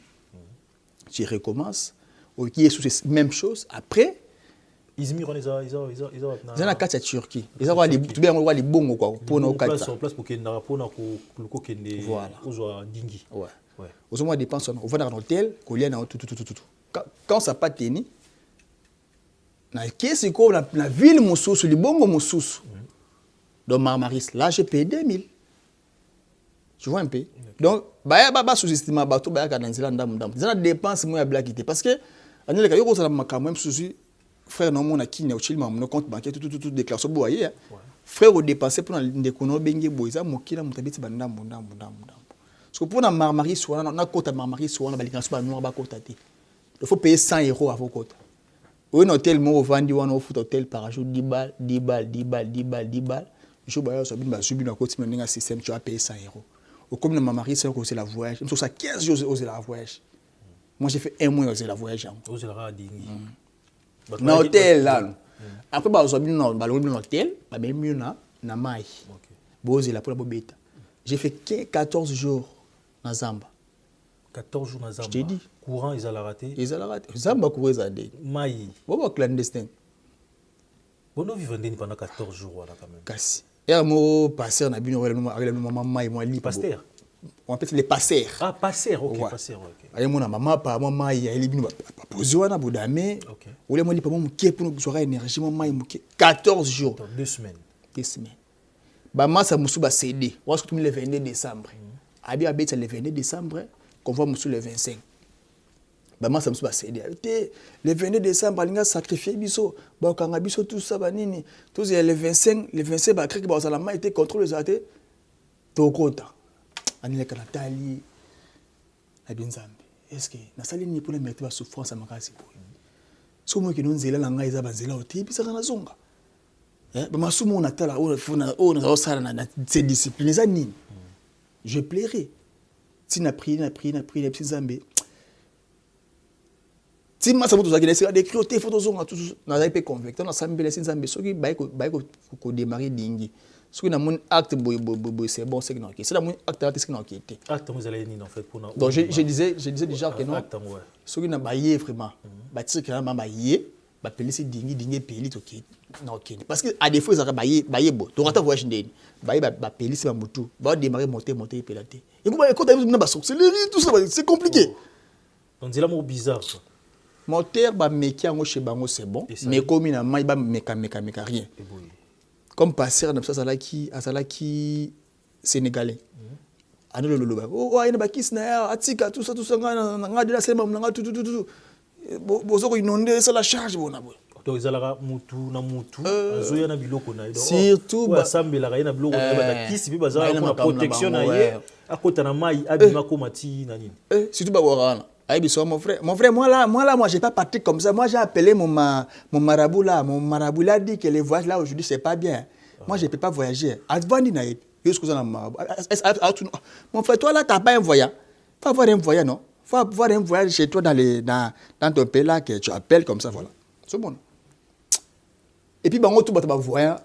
[SPEAKER 1] tu recommences au qui est sous même chose après
[SPEAKER 2] Izmir on
[SPEAKER 1] ils na kati ya Turquie ils ont les tout bien on voit les bongo quoi pour na kati
[SPEAKER 2] sur place pour que na pour na ko kende ozo dingi
[SPEAKER 1] ouais aux hommes dépenses on va dans un hôtel collier na tout quand ça pas tenu na qu'est-ce que la ville mususu libongo mususu donc Marmaris là j'ai payé 2000 tu vois un peu donc ba sous-estimé bato ba ka danzela ndam zana dépense moi ya blackité parce que anele ka yoko sala makambo même souci frère non mon akine au chilma mon compte bancaire tout déclaration boyer frère au dépenser pour ndekono bengi boiza mokila mutabiti bandam parce que pour na Marmaris soit na kota Marmaris soit na balikana soit noir ba kota te il faut payer 100 € avant kota un hôtel mo vandi wana au foot hôtel par jour 10 balles je ba yo so bin ba subi na koti menga système tu as payé 100 €. Comme ma mari, c'est aussi la voyage. Je me suis 15 jours aussi la voyage. Moi, j'ai fait un mois aussi la voyage.
[SPEAKER 2] Aussi la dingue.
[SPEAKER 1] Dans l'hôtel, là. Après, bah, on a dans l'hôtel, bah, même mieux, na mai. Bozi la pour la bobeta. J'ai fait 14 jours dans Zamba.
[SPEAKER 2] 14 jours dans Zamba.
[SPEAKER 1] Je t'ai dit.
[SPEAKER 2] Courant, ils allaient rater.
[SPEAKER 1] Ils allaient rater. Zamba courait ça dé.
[SPEAKER 2] Maï.
[SPEAKER 1] Bon, clandestin.
[SPEAKER 2] Bon, nous vivons pendant 14 jours là quand même.
[SPEAKER 1] Kassi. Et moi, pasteur, on a vu avec la maman et moi libre.
[SPEAKER 2] Pasteur.
[SPEAKER 1] On appelle les passeurs.
[SPEAKER 2] Ah, passeur, ok,
[SPEAKER 1] ouais.
[SPEAKER 2] Passeur, ok.
[SPEAKER 1] Avec mon maman, pas maman, il y a les bino, pas posé on a boudamé.
[SPEAKER 2] Ok.
[SPEAKER 1] Ou les moi libre, mon qui pour nous soir énergie, maman, il 14 jours.
[SPEAKER 2] 2 semaines.
[SPEAKER 1] 2 semaines. Bah, moi, ça me souba cédé. Moi, c'est le 22 décembre. Abi abet le 22 décembre, qu'on voit monsieur le 25. Bah, moi, ça me souba cédé. Le 22 décembre, il a sacrifié biso. Bah, quand on a biso tout ça, bah, nini. Tout le 25, bah, crée que bah, ça l'a mal été contrôlé, ça a été. Tout content. On est là, Nathalie. Est-ce que na sali ni pour la mettre la souffrance à ma case pour so moi qui nous zela la ngai za banzela oti puis ça na zonga ba masumo na tala on sala na ces disciplines za nini je plairai si na prié les petits zambé si ma ça vous ça qui laisse des clotés photos zonga tout na za pe convaincre na sambela si zambé so ki ba ko démarrer dingi ce na mon acte c'est bon c'est que non c'est la mon acte c'est que non qui était
[SPEAKER 2] acte vous allez ni en fait pour
[SPEAKER 1] donc je disais déjà que non
[SPEAKER 2] acte ouais
[SPEAKER 1] ce qui na baillé vraiment ba tire que na baillé ba pelisi dingi peli to qui non qui parce que à défaut ça baillé bon donc attends voyage ndeni baillé ba pelisi ba mutu ba démarrer monter pelaté et comment quand tu na ba sorcellerie tout ça c'est compliqué
[SPEAKER 2] on dit là mot bizarre quoi
[SPEAKER 1] moteur ba meki ngo chez bango c'est bon mais comme na mai ba meka rien comme passer dans ça qui sénégalais ano lolo ba oh ina ba kiss na ya atika tout ça nga de la sema nga tout bozo ko inonder ça la charge bona bo
[SPEAKER 2] donc izalaka mutu na mutu azoya na biloko na ido
[SPEAKER 1] surtout
[SPEAKER 2] ba sambela ka ina biloko na ba kiss bi bazala ko protection na ye akota na mai abima ko mati na nini
[SPEAKER 1] surtout ba warana aïe mon frère moi j'ai pas parti comme ça. Moi j'ai appelé mon marabout là a dit que les voyages là aujourd'hui c'est pas bien. Moi je peux pas voyager. Avant d'y mon frère toi là t'as pas un voyage. Faut avoir un voyage non. Faut avoir un voyage chez toi dans ton pays là que tu appelles comme ça voilà. C'est bon. Et puis bango tout ba voyage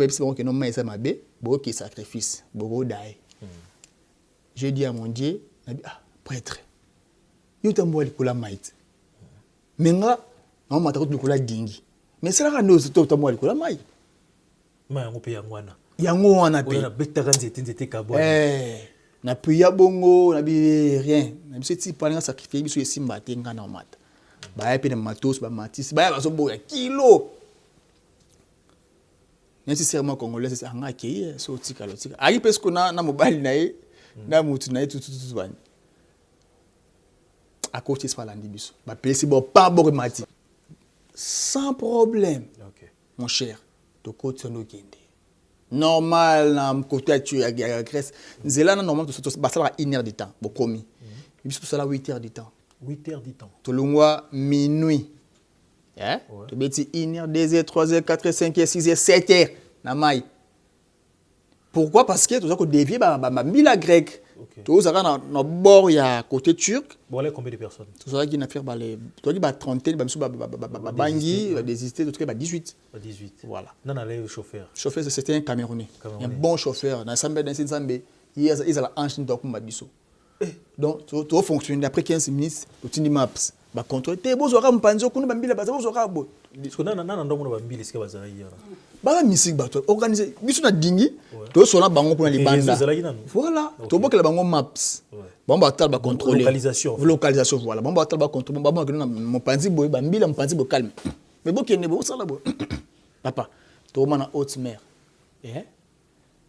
[SPEAKER 1] c'est bon que non mais ça m'a bé bon qui sacrifice bon dai. Je dis à mon Dieu prêtre yo tambo likula maït menga on m'a trouvé likula dingi mais c'est là que nous tambo likula maït
[SPEAKER 2] ma yango pe
[SPEAKER 1] yango wana pe
[SPEAKER 2] na betaka nzete kabwa
[SPEAKER 1] na priya bongo na bi rien même si tu parles sacrifier biso esimba te ngana mata ba ya pe na matos ba matis ba ya baso boya kilo nécessairement congolais c'est anga ke so tika ari parce que na mobile na ye na mutu na tout bani à côté de l'andibiso. Bah, c'est bon, pas bon mati. Sans problème.
[SPEAKER 2] Okay.
[SPEAKER 1] Mon cher, de côté de normal, na côté tu à Grèce. Zélana normal tout ça, ça va 1 heure de temps, bon commis. Mais tout ça là 8 heures de temps.
[SPEAKER 2] 8 heures de temps.
[SPEAKER 1] Tout le mois minuit. Hein? Tu bêtis 1 heure, 2 heures, 3 heures, 4 heures, 5 heures, 6 heures, 7 heures na mai. Pourquoi? Parce que tout ça qu'on dévie ba mila grec. Tout ça dans bord il y a côté turc.
[SPEAKER 2] Bon là combien de personnes?
[SPEAKER 1] Tout ça qui n'a fait les toi dit 30 bangi désister tout cas 18.
[SPEAKER 2] 18.
[SPEAKER 1] Voilà.
[SPEAKER 2] Non allez chauffeur.
[SPEAKER 1] Chauffeur c'était un Camerounais. Un bon chauffeur dans Sambé dans Nzambe. Il a la hanche donc mabiso. Donc tout fonctionne après 15 minutes tu ni maps. Ba contrôle te bozora mpanzo kuna bambila baza bozora bo.
[SPEAKER 2] Parce que nana ndombo na bambili sika baza yara.
[SPEAKER 1] Ba musique ba to organiser biso na dingi to sona bango kuna libanda. Voilà. To bokela bango maps. Bon ba tal ba contrôler. Localisation voilà. Bon ba tal ba contrôler bon ba que mon panzi boy bambila mpanzi bo calme. Mais bo kende bo sala bo. Papa, to mana haute mer.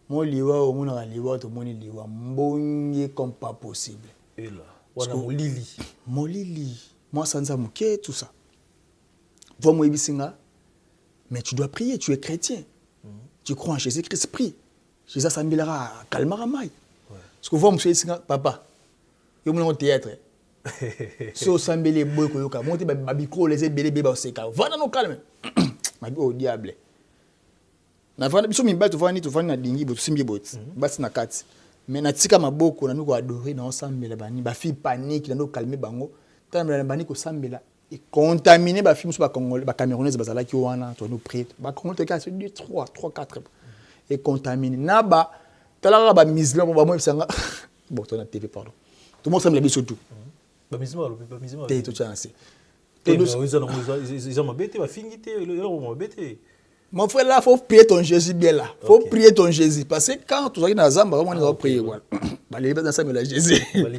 [SPEAKER 1] Mon liwa o mona liwa to moni liwa mbonye comme pas possible.
[SPEAKER 2] Et là, wana molili.
[SPEAKER 1] Moi, sans amouké, tout ça. Vois-moi, Ibisinga, mais tu dois prier, tu es chrétien. Tu crois en Jésus-Christ, prie. Jésus s'ambilera, calmera maille. Parce que vois-moi, Ibisinga, papa, il y a un théâtre. Si on s'embelle les boys, monter ma micro, les ébélés, bébés, c'est calme. Va dans nos calmes. Ma vie au diable. Na vana biso mi batu vani tu vani na dingi botu simbi bot. Basi na kati. mais natika maboko na nous adorer na osambela bani ba fille panique na nous calmer bango tala bani ko sambela et contaminer ba fille musu ba congolais ba camerounais bazala ki wana to nous prier ba congolais ka 3 4 et contaminer na ba tala ba misla ba mo bisanga bon to na TV pardon tout le monde sambela biso tout
[SPEAKER 2] ba misma
[SPEAKER 1] te to chance
[SPEAKER 2] ils ont m'embêté ba fingité ils ont m'embêté.
[SPEAKER 1] Mon frère, là, il faut prier ton Jésus bien là. Il faut prier ton Jésus. Parce que quand tu es dans la Zamba, on va prier. Les gens sont dans Jésus. Mais les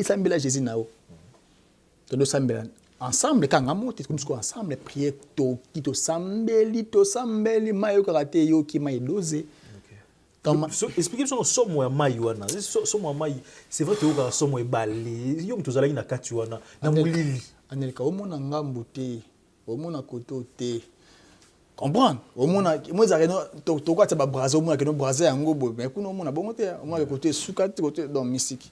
[SPEAKER 1] gens sont dans Jésus. Nous sommes ensemble, quand on est ensemble, prier, to sambeli, mayo karate, yo ki mayo dosé.
[SPEAKER 2] Expliquez-moi sur somo ya mai wana. Somo ya mai, c'est vrai que vous avez somo ya balé. Yo mtu zalaki na kati wana. Na mulili.
[SPEAKER 1] Anelka, au mona ngambo te, au mona koto te. Comprendre au monde moi ça to quoi ça ba braser au monde que no braser yango bo mais kuno mona bongo te au moins côté suka côté dans mystique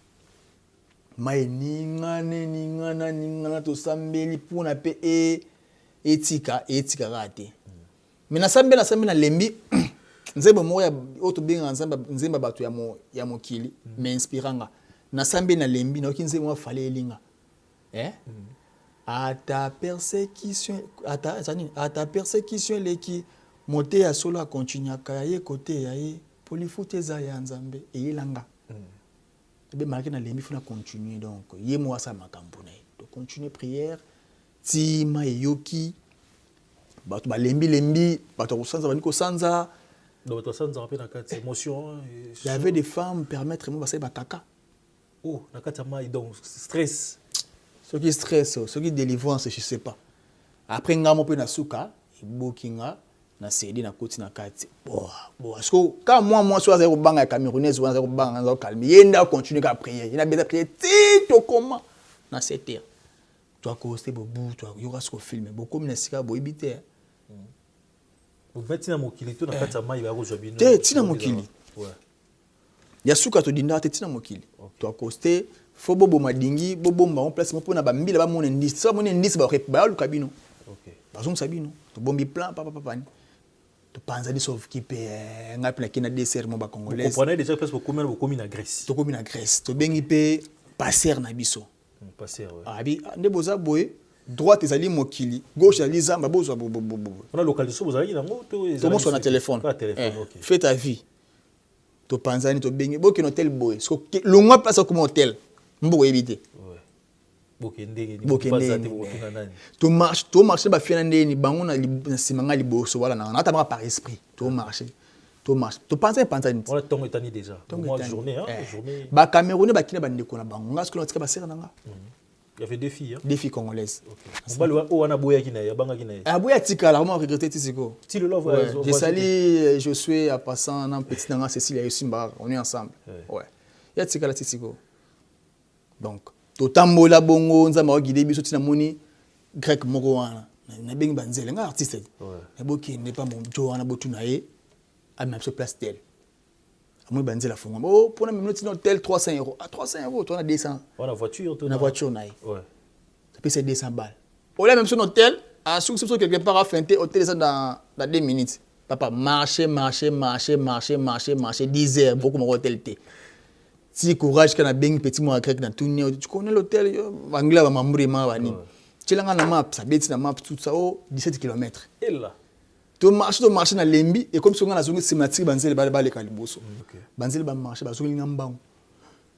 [SPEAKER 1] mai ningana to sambeli pona pe etika rate mais na sambela na lembi nzembo moya auto binga nzemba batu ya mokili mais inspiranga na sambela na lembi na okinzembo fale elinga à ta persécution les qui monter à solo continue à kaye côté yaye polifute za ya nzambe et langa be marqué na lembi funa continuer donc yemo sa makambo na to continuer prière ti ma yoki bato ba lembi bato kosanza baniko sanza
[SPEAKER 2] donc to sanza rappeler na kati émotion
[SPEAKER 1] il y avait des femmes permettre moi ba kaka
[SPEAKER 2] oh na kati mai donc stress.
[SPEAKER 1] Ce qui stress, ce qui délivrance, je sais pas. Après, on peut na souka, bokinga, na cédé na koti na kati. Bon, parce que quand moi, soit zéro banga camerounaise, ou zéro banga, zéro calme, yenda continue à prier. Il a bien prier, tito comment, na cette heure. Toi, costé bobu, toi, yora ce film, beaucoup de sika boibité.
[SPEAKER 2] Vous mettez na mokili, tout na kati mai ba rojo bino.
[SPEAKER 1] Tina mokili. Ouais. Ya souka to dinda tina mokili. Toi, costé faut bobo madingi bobo on place mo pona ba mbila ba mon indice ça mon indice ba lu kabino OK bazon sabino to bombi plan papa ni to panza di sauve qui pe ngapi na kina dessert mo ba congolais
[SPEAKER 2] vous comprenez déjà presque combien vous commis na Grèce
[SPEAKER 1] to commis na Grèce to bengi pe passer na biso
[SPEAKER 2] passer ouais
[SPEAKER 1] abi nde boza boye droite ezali mokili gauche ezali zamba bozo bobo
[SPEAKER 2] on a localisation vous allez nango
[SPEAKER 1] to mo sur na téléphone
[SPEAKER 2] OK
[SPEAKER 1] fais ta vie to panza ni to bengi boki no tel boye so longwa place comme hôtel mbo éviter
[SPEAKER 2] ouais bokende
[SPEAKER 1] to marcher ba fiana ndeni bango na simanga liboso wala na ta par esprit to marcher to penser ni
[SPEAKER 2] on a ton etani déjà moi journée journée
[SPEAKER 1] ba camerounais ba kina ba ndeko na bango ngasko na tika ba sera nanga
[SPEAKER 2] il y avait deux filles
[SPEAKER 1] deux filles congolaises
[SPEAKER 2] on va le on a boya kina ya banga kina
[SPEAKER 1] a boya tika la vraiment regretter tisiko
[SPEAKER 2] ti le love
[SPEAKER 1] je salue je suis à passant dans petit nanga Cécilia Yusimba on est ensemble ouais ya tika la tisiko. Donc, totambola bongo nzamba wa guider biso tina moni grec moko wana na bengi banzele nga artiste na boki ne pas mon jo wana botu na ye a même sur place tel moi banzela fonga oh pour na minute no tel 300 €. À 300 €, toi on a 200
[SPEAKER 2] on a voiture
[SPEAKER 1] na voiture na ye
[SPEAKER 2] ouais
[SPEAKER 1] ça peut c'est 200 balles au là même sur hôtel à sous quelque part à feinter hôtel ça dans 2 minutes papa marcher 10 heures beaucoup mon hôtel té. Si courage kana bengi petit mo grec na tourner tu connais l'hôtel anglais ba mambre ma bani tshilanga na map ça beti na map tout ça 17 km
[SPEAKER 2] et là
[SPEAKER 1] to marcher na lembi et comme songa na zongi sématique banzele ba le kaliboso banzele ba marcher ba zongi ngambango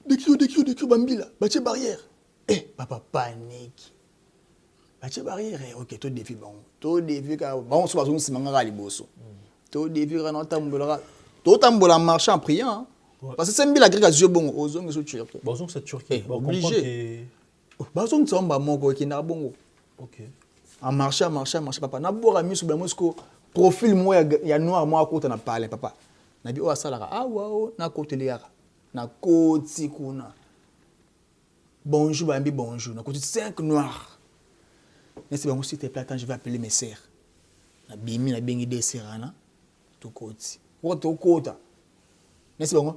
[SPEAKER 1] de bambila ba tche barrière papa panique ba tche barrière OK to défi ka bon so ba zongi simanga kaliboso to défi kana tambola marcher en priant. Parce que c'est la Grèce à Dieu bon aux hommes sur Turquie.
[SPEAKER 2] Bon c'est Turquie.
[SPEAKER 1] Obligé. Bazon tsamba moko ki na bongo.
[SPEAKER 2] OK.
[SPEAKER 1] En marcher papa. Na bora mi sur Moscou profil moi ya noir moi côté na parler papa. Na bi o asala waaw na côté liara. Na côté kuna. Bonjour bambi bonjour. Na côté 5 noirs. Nesse bango s'il te plaît attends je vais appeler mes sœurs. Na bimi na bengi des serana. To côté. Woto kota. Merci beaucoup.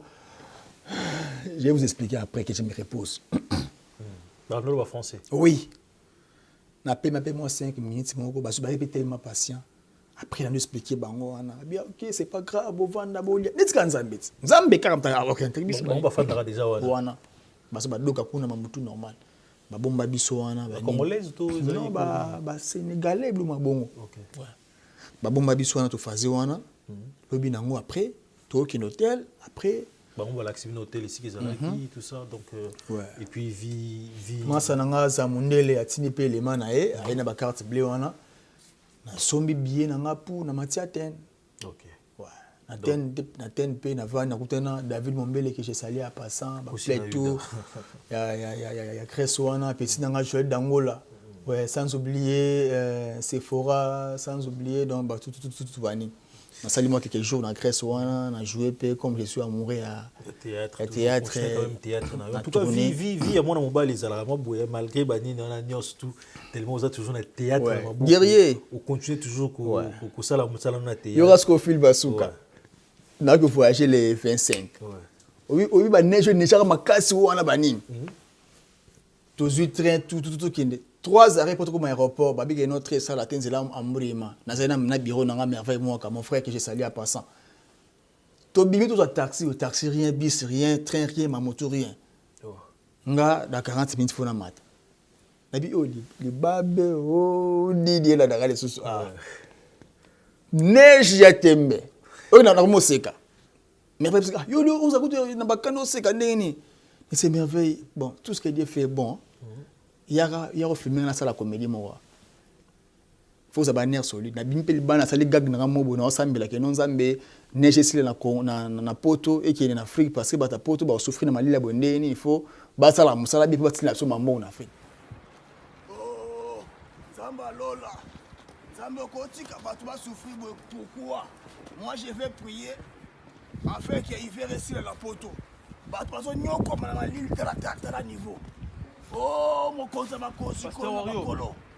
[SPEAKER 1] Je vais vous expliquer après que je me repose.
[SPEAKER 2] Dans le français.
[SPEAKER 1] Oui. N'appelle moi 5 minutes, mon gars, je suis tellement patient. Après, il a nous expliqué, bien, ok, c'est pas grave, on va vendre, n'est-ce qu'un Zambé. Zambé, quand on a
[SPEAKER 2] on va faire déjà.
[SPEAKER 1] Wana. Parce que donc, on a un normal. Bomba biso wana.
[SPEAKER 2] Congolais ou
[SPEAKER 1] non, Sénégalais, bon. Ok. Bomba biso wana, tu faisais wana. Lobi nango après, tu au hôtel, après.
[SPEAKER 2] On va l'activer hôtel ici, tout ça. Donc, et puis, vie.
[SPEAKER 1] Moi, ça n'a pas mundele à tini pe les manae, à une carte bleue wana. Na sombi bien na ngapu na matiaten.
[SPEAKER 2] Ok.
[SPEAKER 1] Ouais. Na ten pe na va na kutana David Mombele que j'ai sali à passant, ba tout. Ya Cressoana petit na Joël Dangola. Ouais, sans oublier Sephora, sans oublier donc ba tout vani. Na sali moi quelques jours na Cressoana, na joué pe comme je suis amoureux à théâtre.
[SPEAKER 2] En tout cas, vie à moi na mobile les ala malgré bani na nyos tout tellement on a toujours un théâtre
[SPEAKER 1] guerrier.
[SPEAKER 2] On continue toujours ko sala musala na théâtre.
[SPEAKER 1] Yo rasko fil basuka. Na que voyager les 25. Oui ba neige ma casse ou na banine. Tous train tout kinde. 3 arrêts pour trouver aéroport, babi que notre salle à Tenzela Ambrima. Na bureau na merveille moi comme mon frère que j'ai salué à passant. To bimi tout taxi rien bis rien train rien ma moto rien. Nga da 40 minutes faut na mat. Nabi le babe Didier là dans les sous. Neige ya tembe. On a vraiment seka. Merveille parce que yo on a goûté na bakano seka ndeni. Mais c'est merveille. Bon, tout ce que Dieu fait bon. Il y a filmé dans la salle de comédie moi. Faut ça banner solide. Na bimpe le bana sali gag na mobo na osambela ke non zambe neige sile na poto et qui est en Afrique parce que bata poto ba souffrir na malila bondeni il faut ba sala musala bi pa sila so mambo en Afrique.
[SPEAKER 6] Oh, Zamba Lola. Zamba kotika batu ba souffrir pourquoi? Moi je vais prier afin qu'il y ait réussi la poto. Batu ba so nyoko na l'île de la niveau. Oh, mon compte ma cause,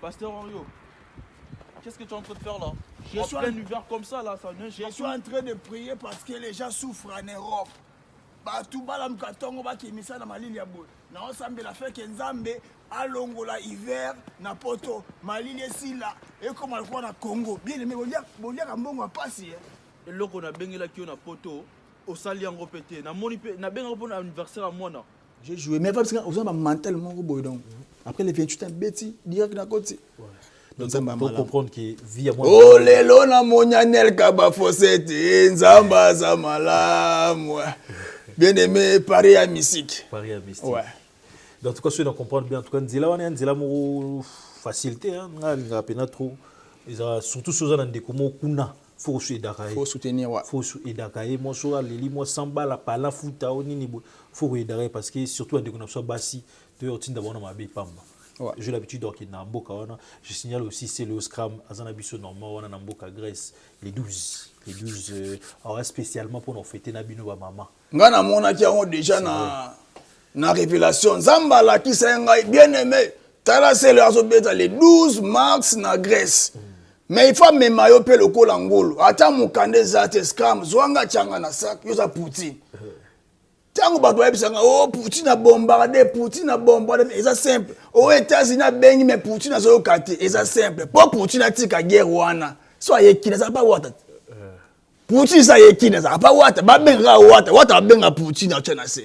[SPEAKER 8] Pasteur Orio, qu'est-ce que tu es en train de faire là? En plein hiver comme ça, là, ça neige.
[SPEAKER 6] Je suis en train de prier parce que les gens souffrent en Europe. Tout balam katongo ba kimisa na malili ya boy. Na osambe la fait que Nzambe alongola hiver na poto malili esila et comme alikuwa na Congo. Bien aimé bolia ka mbongo pasi
[SPEAKER 8] Et là qu'on a bengela ki na poto au sali yango pété. Na moni na benga pour anniversaire à mona.
[SPEAKER 1] J'ai joué, mais parce que vous avez mentalement donc. Après les 28 ans, Betty, direct d'un côté.
[SPEAKER 2] Donc, pour comprendre que vie à moi.
[SPEAKER 1] Oh, les lona monyanel kaba fossette, Nzamba zamala, moi. Bien aimé, Paris à mystique.
[SPEAKER 2] Paris à mystique.
[SPEAKER 1] Ouais.
[SPEAKER 2] Donc, en tout cas, si on comprend bien, en tout cas, Nzela, on est Nzela, facilité, hein, on a trop. Surtout, sur un des comment kuna. Faut
[SPEAKER 1] soutenir, ouais.
[SPEAKER 2] Faut aider. Moi, je suis moi samba la pala futa oni faut aider parce que surtout dès qu'on a soit bassi, tu es d'abord dans ma vie pamba. J'ai l'habitude d'organiser na mboka wana. Je signale aussi c'est le scrum azana biso normal wana na mboka Grèce les 12 alors spécialement pour nous fêter na bino ba maman.
[SPEAKER 1] Ngana mona ki on déjà na révélation Zamba la qui c'est bien aimé. Tala c'est les 12 mars na Grèce. Mais il faut même mayo pe le kolangolo. Ata mukande zate scam zwanga changa na sak yoza Poutine. Tango ba doit bisanga oh Poutine a bombardé c'est simple. Aux États-Unis a bengi mais Poutine a zo kate c'est simple. Pour Poutine a tika guerre wana. So yekina ça pas wata. Poutine ça yekina ça pas wata. Ba benga wata benga Poutine a tena se.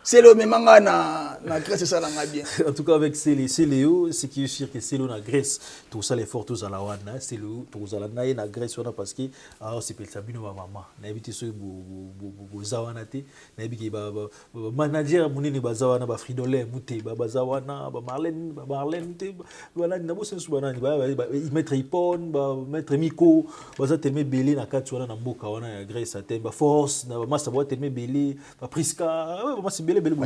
[SPEAKER 1] C'est le même na Grèce ça langa bien.
[SPEAKER 2] En tout cas avec Céléo, c'est qui est sûr que Céléo na Grèce, tout ça les forts tous à la wana, Céléo tous à la na Grèce on a parce que alors c'est peut Sabino maman. Na habité so bo zawana te, na habité ba manager munene ba zawana ba Fridolin muté ba zawana ba Marlène te voilà na bo sensu banani ba mettre Ipon ba mettre Miko ba za tellement belé na kati wana na mboka wana ya Grèce atem ba force na ba massa ba tellement belé ba Priska ba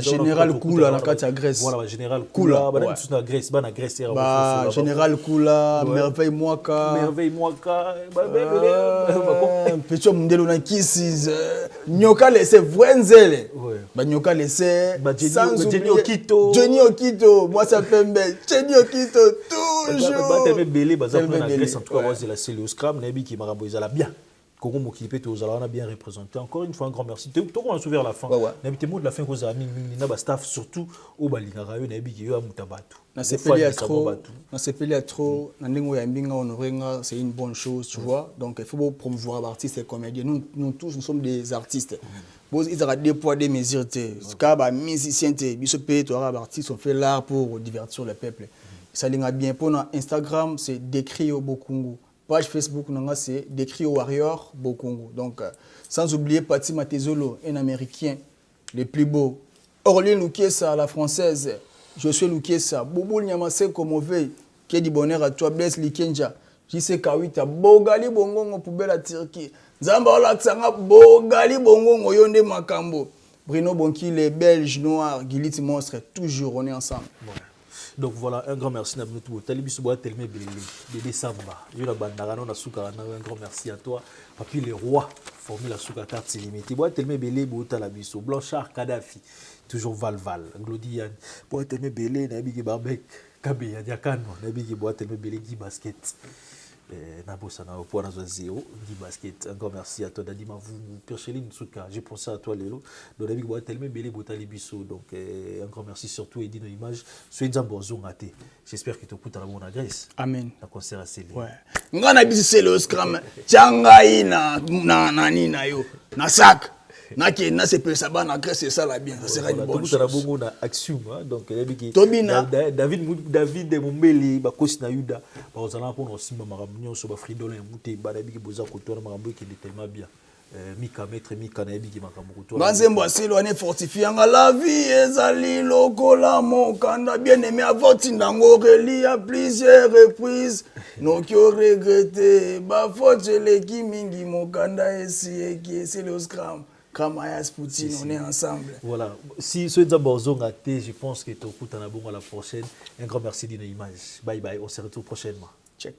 [SPEAKER 1] général Koula la carte à Grèce.
[SPEAKER 2] Voilà, général Koula, bah tous na Grèce, bah na Grèce.
[SPEAKER 1] Bah général Koula, merveille Mwaka. Petit mondelo na Kisses. Nyoka laissé Vrenzel. Bah Nyoka laissé
[SPEAKER 2] Jenny Okito.
[SPEAKER 1] Jenny Okito, moi ça fait Jenny Okito toujours.
[SPEAKER 2] Bah t'aimes belé, bah ça na Grèce en tout cas, c'est la Céléo Scram, nabi qui m'a ramboisé la bien. Congo Mokilipe, on a bien représenté. Encore une fois, un grand merci. Tout le monde a vers la fin. N'habitez moi de la fin, vous avez mis staff, surtout au Balingarayo, n'habitez à Moutabatu.
[SPEAKER 1] Dans ces pays à trop, c'est une bonne chose, tu vois. Donc il faut promouvoir les artistes et les comédiens. Nous tous, nous sommes des artistes. Ils ont des poids, des mesures. Les musiciens, les artistes ont fait l'art pour divertir le peuple. Ça l'a bien pour Instagram, c'est décrit au Bokungu. Page Facebook, c'est décrit au Warrior Bokungu. Donc, sans oublier Pati Matezolo, un Américain, le plus beau. Orly Lukiesa, la française. Je suis Lukiesa. Boubou Nyamase Komove, qui est du bonheur à toi, Blaise Likenja. Jise Kawita, Bogali Bongo pour Bella Turquie. Zamba Olaksanga, Bogali Bongo Yonde Makambo. Bruno Bonki, les Belges noirs, Gilit Monstre, toujours on est ensemble. Ouais.
[SPEAKER 2] Donc voilà, un grand merci à nous. Talibisoua Telme Bélé Samba. Je la bandarano na soukara. Un grand merci à toi. Papi le roi formule la soukara carte illimitée. Bois Telme Bélé Bouta la biso. Blanchard Kadhafi. Toujours Valval. Glodian. Bois Telme Bélé Nabi Barbek. Kabe Yadiakano. Nabi Bois Telme Bélé Guy Basket. Nabosana au point dans zéro. Guy Basket. Un grand merci à toi. Dadima vous Percheline Souka. J'ai pensé à toi Lélo. Donc Nabi Bois Telme Bélé Bouta Libiso. Donc un grand merci surtout Edino Image. Soyez Zambozo Maté. J'espère que tu écoutes à la bonne adresse.
[SPEAKER 1] Amen.
[SPEAKER 2] La concert à Céline.
[SPEAKER 1] Ouais. Ngana bisi c'est le scram. Tchangai na nina yo. Na sac. Na c'est peu ça na grèce c'est ça la bien. Ça sera une bonne chose.
[SPEAKER 2] On a action donc
[SPEAKER 1] Tobina
[SPEAKER 2] David Mumbeli ba kosi na Yuda ba ozala pour no simba maramnyo so ba fridola ya muté ba dabi boza kotona marambo qui est tellement bien. Mika maître Mika na yebi ki makambo to.
[SPEAKER 1] Banzembo asilo ane fortifiant la vie ezali lokola mokanda bien aimé avant ndango reli à plusieurs reprises. Non qui ont regretté ba faute les qui mingi mokanda esi qui c'est le scram. Kamayas Poutine, on est ensemble.
[SPEAKER 2] Voilà. Si ce Zaborzo raté, je pense que tu écoutes à la prochaine. Un grand merci d'une image. Bye bye. On se retrouve prochainement.
[SPEAKER 1] Check.